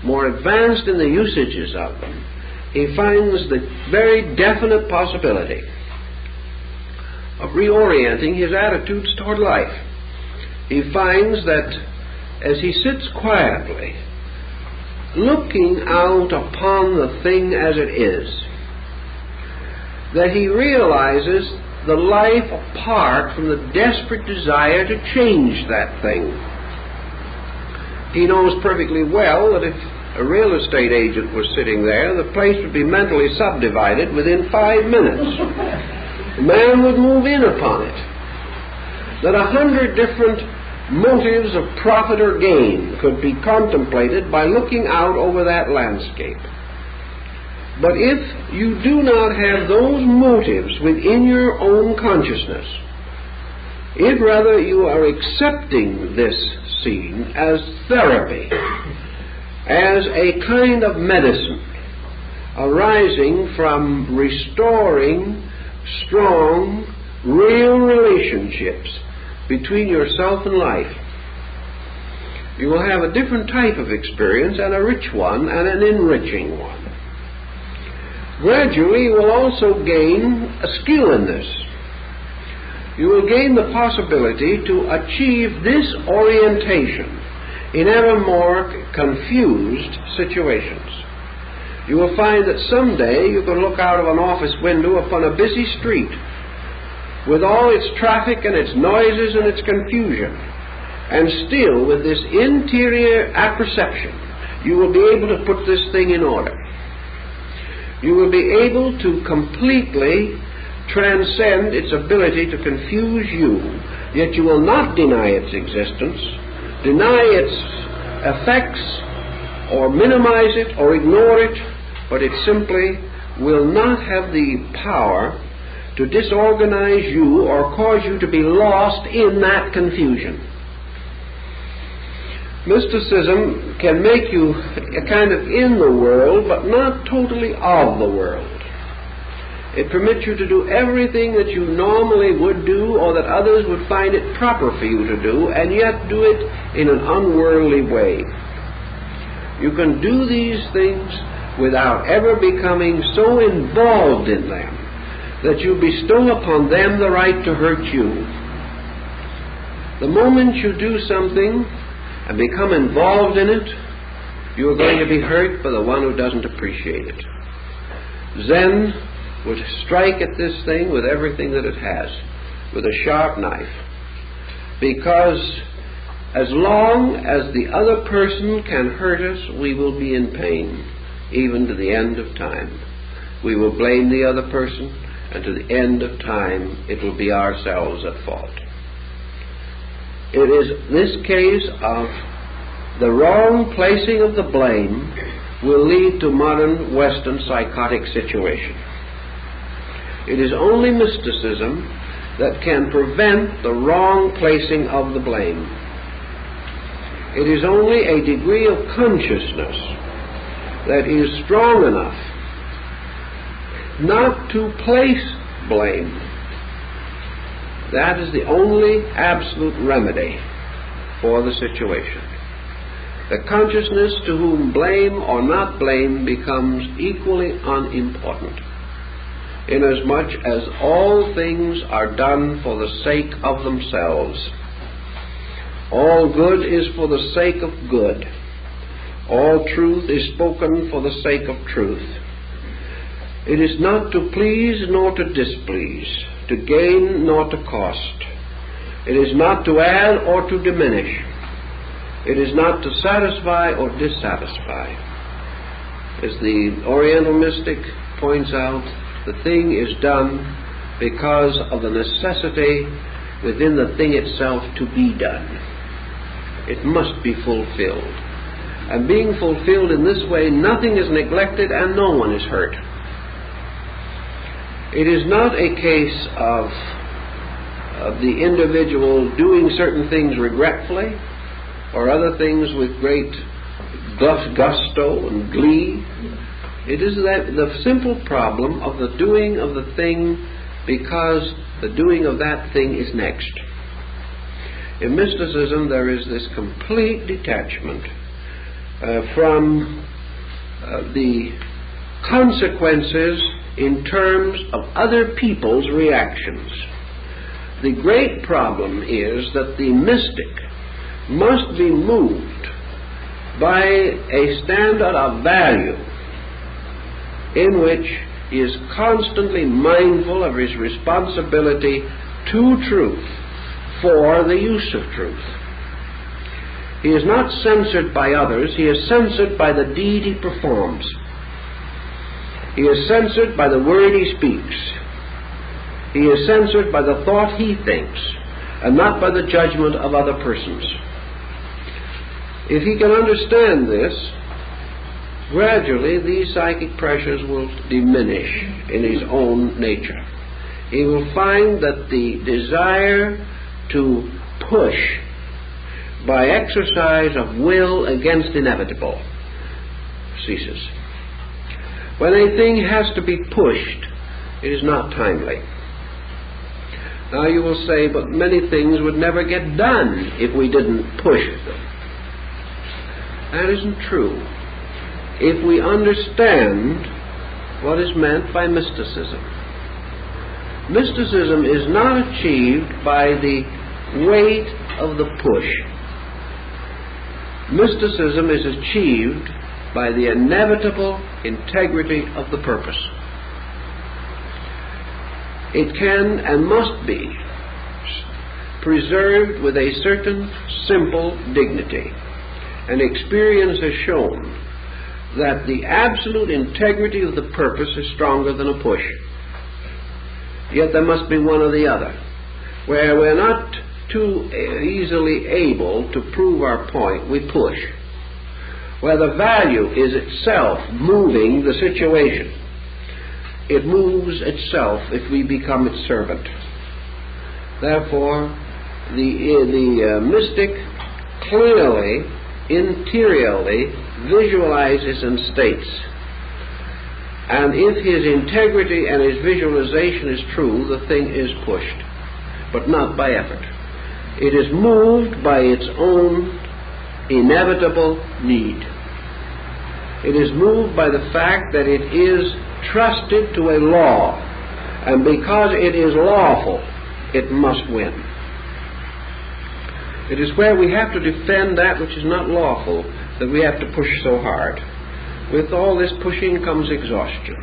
more advanced in the usages of them, he finds the very definite possibility of reorienting his attitudes toward life. He finds that as he sits quietly, looking out upon the thing as it is, that he realizes the life apart from the desperate desire to change that thing. He knows perfectly well that if a real estate agent was sitting there, the place would be mentally subdivided within 5 minutes. The man would move in upon it. That 100 different motives of profit or gain could be contemplated by looking out over that landscape. But if you do not have those motives within your own consciousness, if rather you are accepting this scene as therapy, as a kind of medicine arising from restoring strong, real relationships between yourself and life, you will have a different type of experience, and a rich one and an enriching one. Gradually you will also gain a skill in this. You will gain the possibility to achieve this orientation in ever more confused situations. You will find that someday you can look out of an office window upon a busy street with all its traffic and its noises and its confusion, and still with this interior apperception you will be able to put this thing in order. You will be able to completely transcend its ability to confuse you, yet you will not deny its existence, deny its effects, or minimize it, or ignore it, but it simply will not have the power to disorganize you or cause you to be lost in that confusion. Mysticism can make you a kind of in the world, but not totally of the world. It permits you to do everything that you normally would do, or that others would find it proper for you to do, and yet do it in an unworldly way. You can do these things without ever becoming so involved in them that you bestow upon them the right to hurt you. The moment you do something and become involved in it, you are going to be hurt by the one who doesn't appreciate it. Zen would strike at this thing with everything that it has, with a sharp knife, because as long as the other person can hurt us, we will be in pain, even to the end of time. We will blame the other person, and to the end of time it will be ourselves at fault. It is this case of the wrong placing of the blame will lead to modern Western psychotic situation. It is only mysticism that can prevent the wrong placing of the blame. It is only a degree of consciousness that is strong enough not to place blame. That is the only absolute remedy for the situation. The consciousness to whom blame or not blame becomes equally unimportant, inasmuch as all things are done for the sake of themselves. All good is for the sake of good. All truth is spoken for the sake of truth. It is not to please nor to displease, to gain nor to cost. It is not to add or to diminish. It is not to satisfy or dissatisfy. As the Oriental mystic points out, the thing is done because of the necessity within the thing itself to be done. It must be fulfilled. And being fulfilled in this way, nothing is neglected and no one is hurt. It is not a case of the individual doing certain things regretfully or other things with great gusto and glee. It is the simple problem of the doing of the thing because the doing of that thing is next. In mysticism, there is this complete detachment from the consequences in terms of other people's reactions. The great problem is that the mystic must be moved by a standard of value in which he is constantly mindful of his responsibility to truth for the use of truth. He is not censored by others, he is censored by the deed he performs. He is censored by the word he speaks. He is censored by the thought he thinks, and not by the judgment of other persons. If he can understand this, gradually these psychic pressures will diminish in his own nature. He will find that the desire to push by exercise of will against inevitable ceases. When a thing has to be pushed, it is not timely. Now you will say, but many things would never get done if we didn't push them. That isn't true. If we understand what is meant by mysticism. Mysticism is not achieved by the weight of the push. Mysticism is achieved by the inevitable integrity of the purpose. It can and must be preserved with a certain simple dignity. And experience has shown that the absolute integrity of the purpose is stronger than a push. Yet there must be one or the other. Where we're not too easily able to prove our point, we push. Where the value is itself moving the situation, it moves itself if we become its servant. Therefore, the mystic clearly, interiorly visualizes and states. And if his integrity and his visualization is true, the thing is pushed, but not by effort. It is moved by its own inevitable need. It is moved by the fact that it is trusted to a law, and because it is lawful, it must win. It is where we have to defend that which is not lawful that we have to push so hard. With all this pushing comes exhaustion.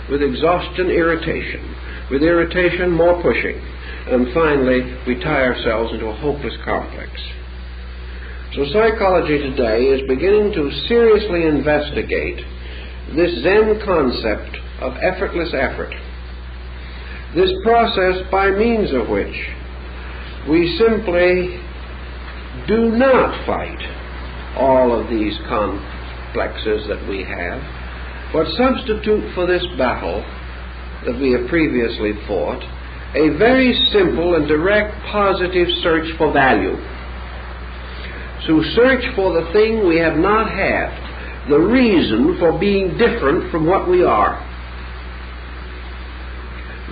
With exhaustion, irritation. With irritation, more pushing. And finally, we tie ourselves into a hopeless complex. So psychology today is beginning to seriously investigate this Zen concept of effortless effort. This process by means of which we simply do not fight all of these complexes that we have, but substitute for this battle that we have previously fought a very simple and direct positive search for value. To search for the thing we have not had, the reason for being different from what we are.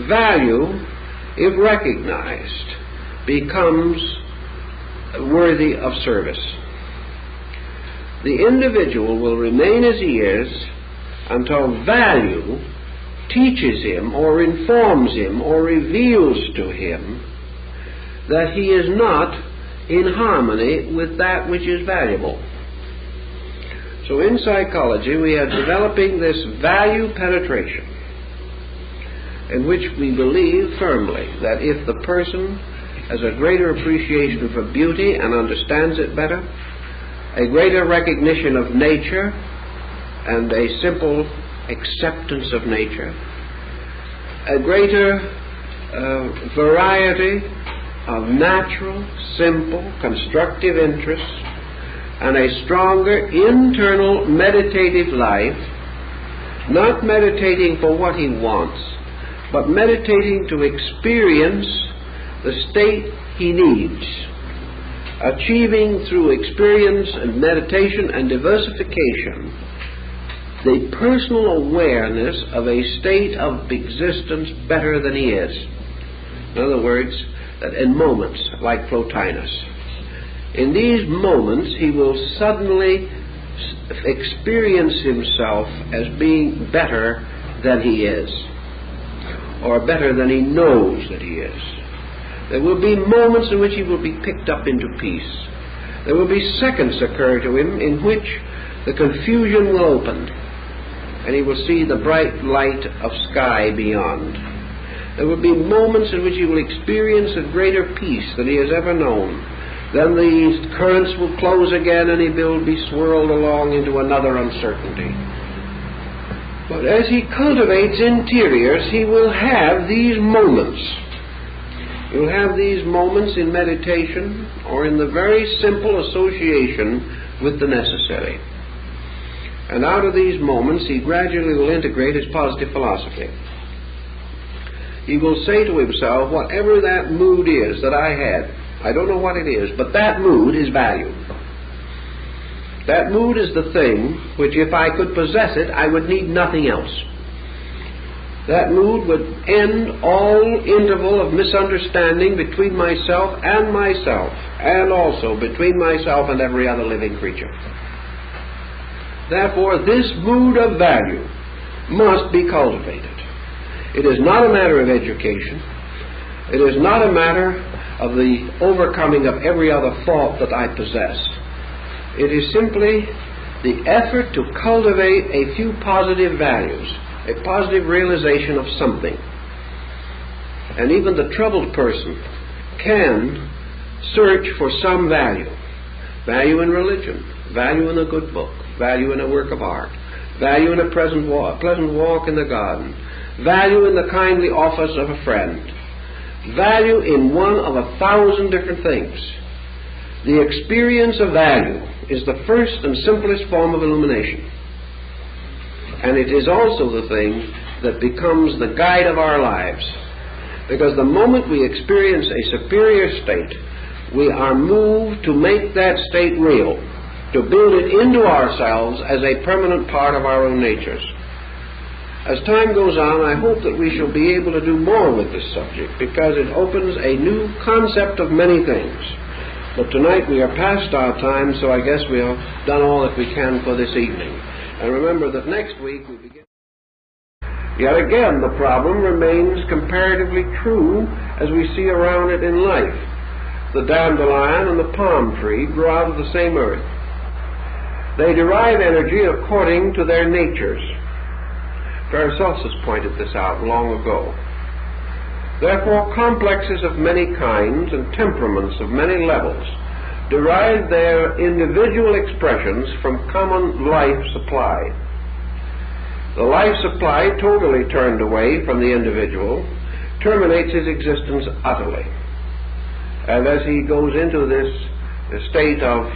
Value, if recognized, becomes worthy of service. The individual will remain as he is until value teaches him or informs him or reveals to him that he is not in harmony with that which is valuable. So in psychology we are developing this value penetration, in which we believe firmly that if the person has a greater appreciation for beauty and understands it better, a greater recognition of nature and a simple acceptance of nature, a greater variety of natural, simple, constructive interests, and a stronger internal meditative life, not meditating for what he wants, but meditating to experience the state he needs, achieving through experience and meditation and diversification the personal awareness of a state of existence better than he is. In other words, that in moments like Plotinus, in these moments he will suddenly experience himself as being better than he is, or better than he knows that he is. There will be moments in which he will be picked up into peace. There will be seconds occur to him in which the confusion will open, and he will see the bright light of sky beyond. There will be moments in which he will experience a greater peace than he has ever known. Then these currents will close again, and he will be swirled along into another uncertainty. But as he cultivates interiors, he will have these moments. He will have these moments in meditation or in the very simple association with the necessary. And out of these moments, he gradually will integrate his positive philosophy. He will say to himself, whatever that mood is that I had, I don't know what it is, but that mood is value. That mood is the thing which, if I could possess it, I would need nothing else. That mood would end all interval of misunderstanding between myself, and also between myself and every other living creature. Therefore, this mood of value must be cultivated. It is not a matter of education. It is not a matter of the overcoming of every other thought that I possess. It is simply the effort to cultivate a few positive values, a positive realization of something. And even the troubled person can search for some value. Value in religion, value in a good book, value in a work of art, value in a pleasant walk in the garden, value in the kindly office of a friend, value in one of 1,000 different things. The experience of value is the first and simplest form of illumination. And it is also the thing that becomes the guide of our lives. Because the moment we experience a superior state, we are moved to make that state real, to build it into ourselves as a permanent part of our own natures. As time goes on, I hope that we shall be able to do more with this subject, because it opens a new concept of many things. But tonight we are past our time, so I guess we have done all that we can for this evening. And remember that next week we begin. Yet again, the problem remains comparatively true as we see around it in life. The dandelion and the palm tree grow out of the same earth. They derive energy according to their natures. Paracelsus pointed this out long ago. Therefore, complexes of many kinds and temperaments of many levels derive their individual expressions from common life supply. The life supply, totally turned away from the individual, terminates his existence utterly. And as he goes into this state of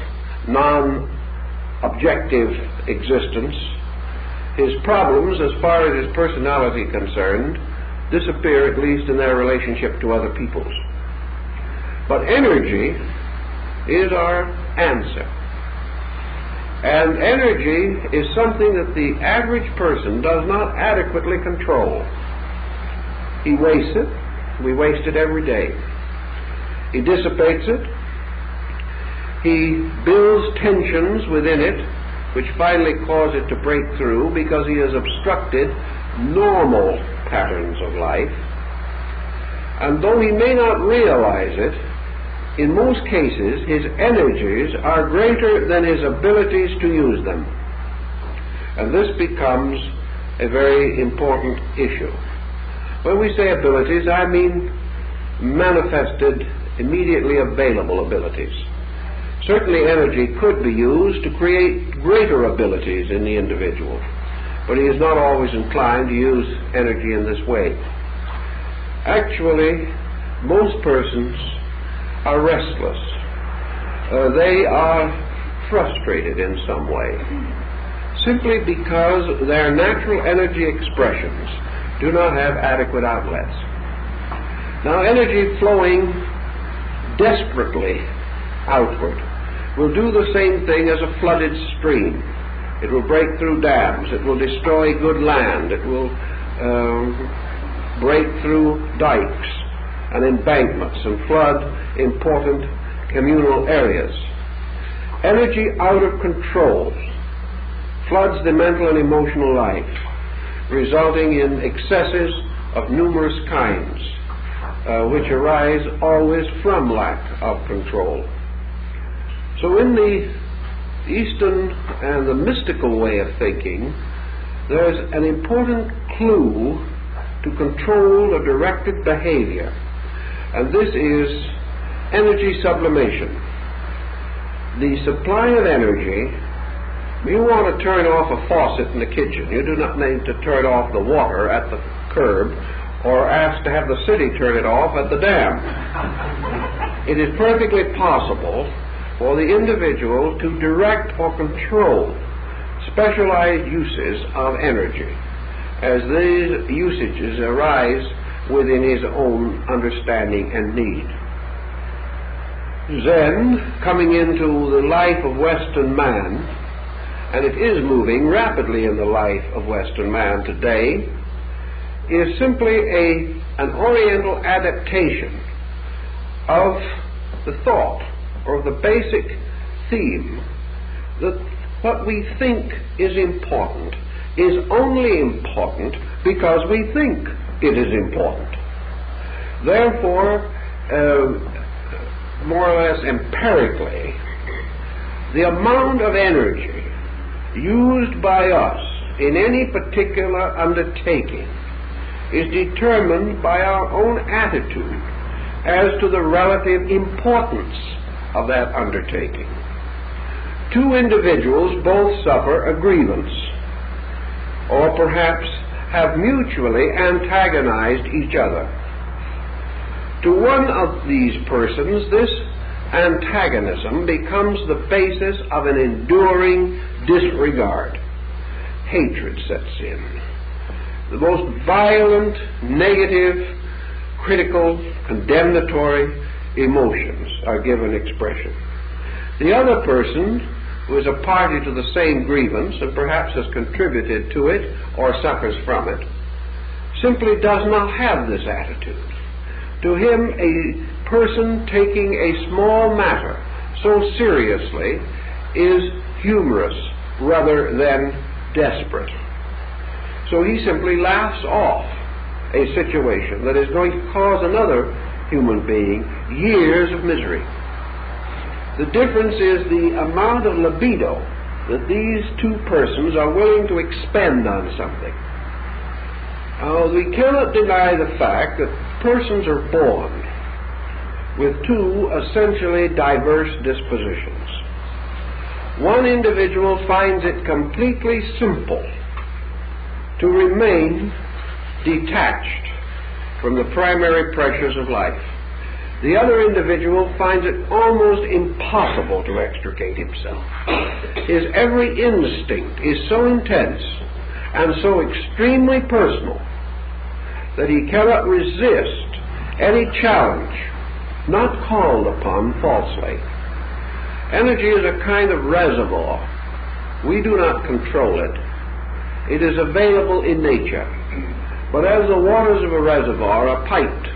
non-objective existence, his problems, as far as his personality concerned, disappear, at least in their relationship to other peoples. But energy is our answer. And energy is something that the average person does not adequately control. He wastes it. We waste it every day. He dissipates it. He builds tensions within it, which finally cause it to break through because he has obstructed normal patterns of life. And though he may not realize it, in most cases his energies are greater than his abilities to use them. And this becomes a very important issue. When we say abilities, I mean manifested, immediately available abilities. Certainly energy could be used to create greater abilities in the individual, but he is not always inclined to use energy in this way. Actually, most persons are restless. They are frustrated in some way, simply because their natural energy expressions do not have adequate outlets. Now, energy flowing desperately outward will do the same thing as a flooded stream. It will break through dams, it will destroy good land, it will break through dikes and embankments and flood important communal areas. Energy out of control floods the mental and emotional life, resulting in excesses of numerous kinds, which arise always from lack of control. So in the Eastern and the mystical way of thinking, there's an important clue to controlled or directed behavior, and this is energy sublimation. The supply of energy, you want to turn off a faucet in the kitchen. You do not need to turn off the water at the curb or ask to have the city turn it off at the dam. It is perfectly possible for the individual to direct or control specialized uses of energy as these usages arise within his own understanding and need. Zen, coming into the life of Western man, and it is moving rapidly in the life of Western man today, is simply an Oriental adaptation of the thought or the basic theme that what we think is important is only important because we think it is important. Therefore, more or less empirically, the amount of energy used by us in any particular undertaking is determined by our own attitude as to the relative importance of that undertaking. Two individuals both suffer a grievance, or perhaps have mutually antagonized each other. To one of these persons, this antagonism becomes the basis of an enduring disregard. Hatred sets in. The most violent, negative, critical, condemnatory emotions are given expression. The other person, who is a party to the same grievance and perhaps has contributed to it or suffers from it, simply does not have this attitude. To him, a person taking a small matter so seriously is humorous rather than desperate. So he simply laughs off a situation that is going to cause another human being years of misery. The difference is the amount of libido that these two persons are willing to expend on something. We cannot deny the fact that persons are born with two essentially diverse dispositions. One individual finds it completely simple to remain detached from the primary pressures of life. The other individual finds it almost impossible to extricate himself. His every instinct is so intense and so extremely personal that he cannot resist any challenge not called upon falsely. Energy is a kind of reservoir. We do not control it. It is available in nature. But as the waters of a reservoir are piped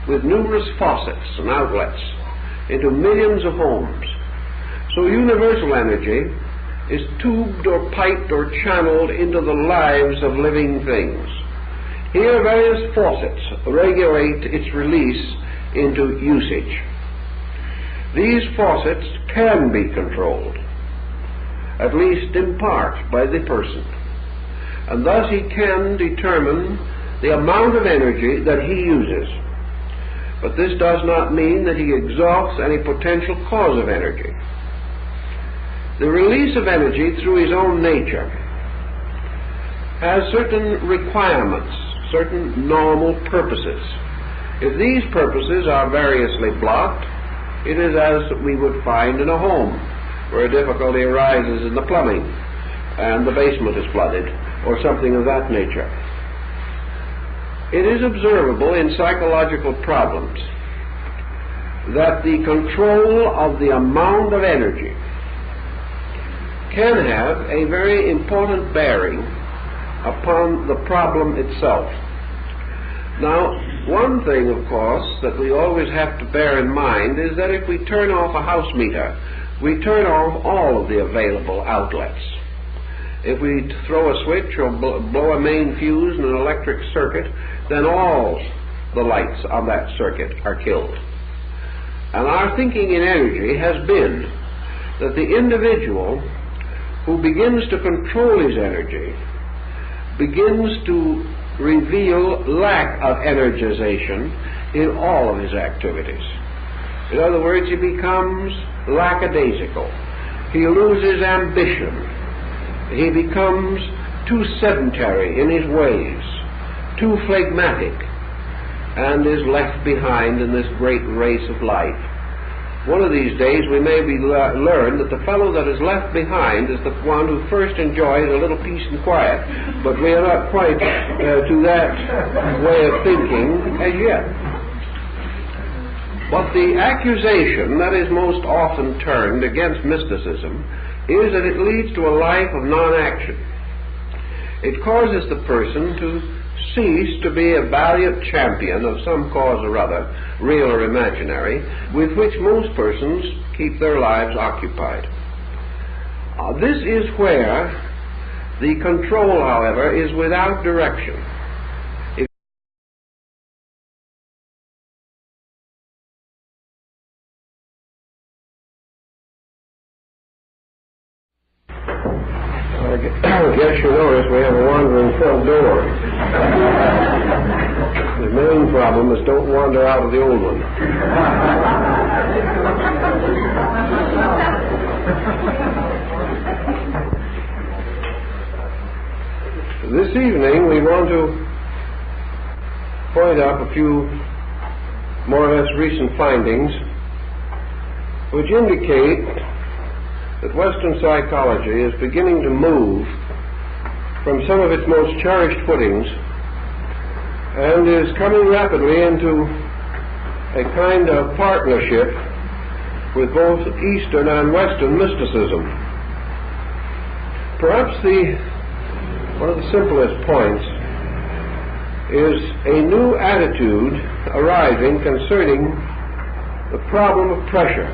with numerous faucets and outlets into millions of homes, so universal energy is tubed or piped or channeled into the lives of living things. Here various faucets regulate its release into usage. These faucets can be controlled, at least in part, by the person, and thus he can determine the amount of energy that he uses. But this does not mean that he exhausts any potential cause of energy. The release of energy through his own nature has certain requirements, certain normal purposes. If these purposes are variously blocked, it is as we would find in a home. where a difficulty arises in the plumbing and the basement is flooded, or something of that nature. It is observable in psychological problems that the control of the amount of energy can have a very important bearing upon the problem itself. Now, one thing, of course, that we always have to bear in mind is that if we turn off a house meter, we turn off all of the available outlets. If we throw a switch or blow a main fuse in an electric circuit, then all the lights on that circuit are killed. And our thinking in energy has been that the individual who begins to control his energy begins to reveal lack of energization in all of his activities. In other words, he becomes lackadaisical. He loses ambition. He becomes too sedentary in his ways, too phlegmatic, and is left behind in this great race of life. One of these days we may learn that the fellow that is left behind is the one who first enjoys a little peace and quiet, but we are not quite to that way of thinking as yet. But the accusation that is most often turned against mysticism is that it leads to a life of non-action. It causes the person to cease to be a valiant champion of some cause or other, real or imaginary, with which most persons keep their lives occupied. This is where the control, however, is without direction. I guess you notice we have a wandering front door. The main problem is don't wander out of the old one. This evening we want to point up a few more or less recent findings which indicate that Western psychology is beginning to move from some of its most cherished footings and is coming rapidly into a kind of partnership with both Eastern and Western mysticism. Perhaps one of the simplest points is a new attitude arising concerning the problem of pressure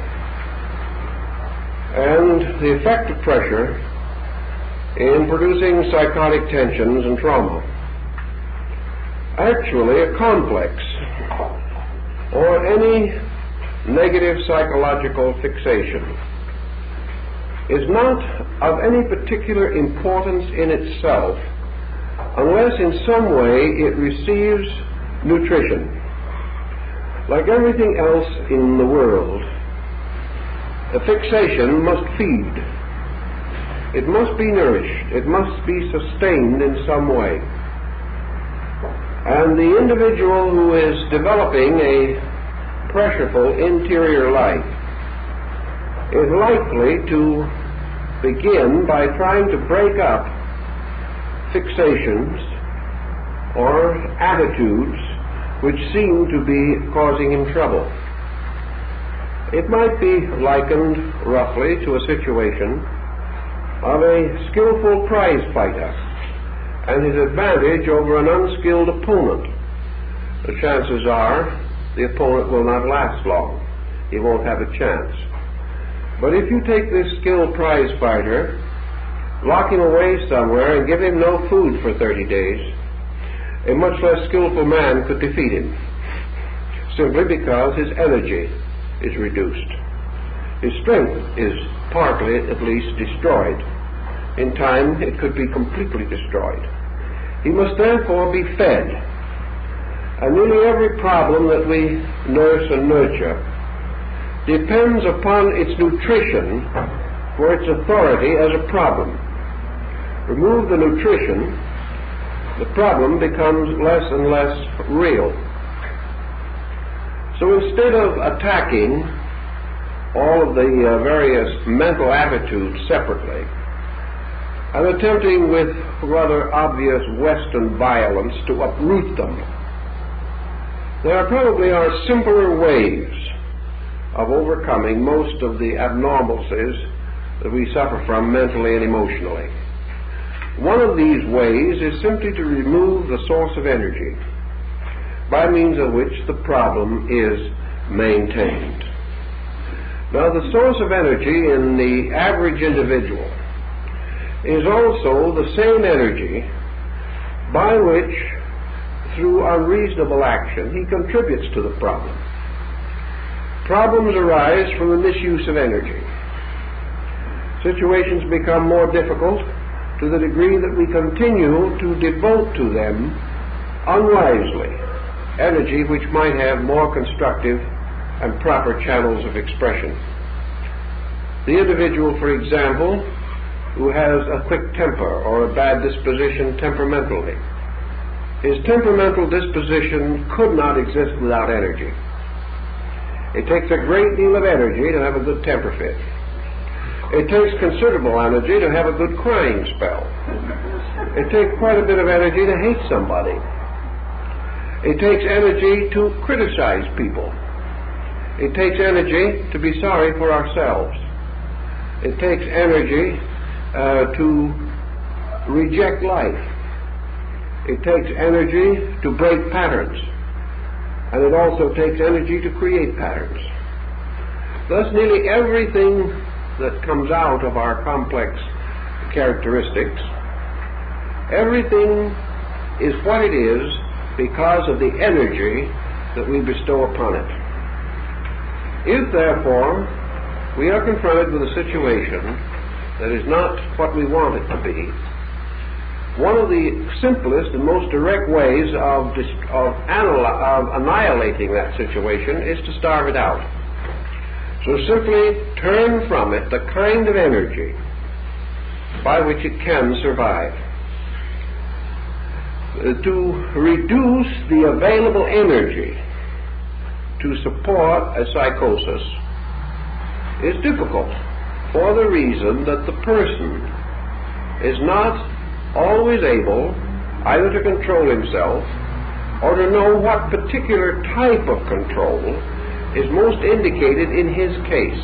and the effect of pressure in producing psychotic tensions and trauma. Actually, a complex or any negative psychological fixation is not of any particular importance in itself unless in some way it receives nutrition. Like everything else in the world, a fixation must feed. It must be nourished. It must be sustained in some way. And the individual who is developing a pressureful interior life is likely to begin by trying to break up fixations or attitudes which seem to be causing him trouble. It might be likened roughly to a situation of a skillful prize fighter and his advantage over an unskilled opponent. The chances are the opponent will not last long. He won't have a chance. But if you take this skilled prize fighter, lock him away somewhere and give him no food for 30 days, a much less skillful man could defeat him, simply because his energy is reduced. His strength is partly, at least, destroyed. In time, it could be completely destroyed. He must therefore be fed. And nearly every problem that we nurse and nurture depends upon its nutrition for its authority as a problem. Remove the nutrition, the problem becomes less and less real. So instead of attacking all of the various mental attitudes separately, and attempting with rather obvious Western violence to uproot them. There probably are simpler ways of overcoming most of the abnormalities that we suffer from mentally and emotionally. One of these ways is simply to remove the source of energy by means of which the problem is maintained. Now, the source of energy in the average individual is also the same energy by which, through unreasonable action, he contributes to the problem. Problems arise from the misuse of energy. Situations become more difficult to the degree that we continue to devote to them unwisely energy which might have more constructive and proper channels of expression. The individual, for example, who has a quick temper or a bad disposition temperamentally, his temperamental disposition could not exist without energy. It takes a great deal of energy to have a good temper fit. It takes considerable energy to have a good crying spell. It takes quite a bit of energy to hate somebody. It takes energy to criticize people. It takes energy to be sorry for ourselves. It takes energy to reject life. It takes energy to break patterns. And it also takes energy to create patterns. Thus, nearly everything that comes out of our complex characteristics, everything is what it is because of the energy that we bestow upon it. If, therefore, we are confronted with a situation that is not what we want it to be, one of the simplest and most direct ways of annihilating that situation is to starve it out. So simply turn from it the kind of energy by which it can survive. To reduce the available energy to support a psychosis is difficult for the reason that the person is not always able either to control himself or to know what particular type of control is most indicated in his case.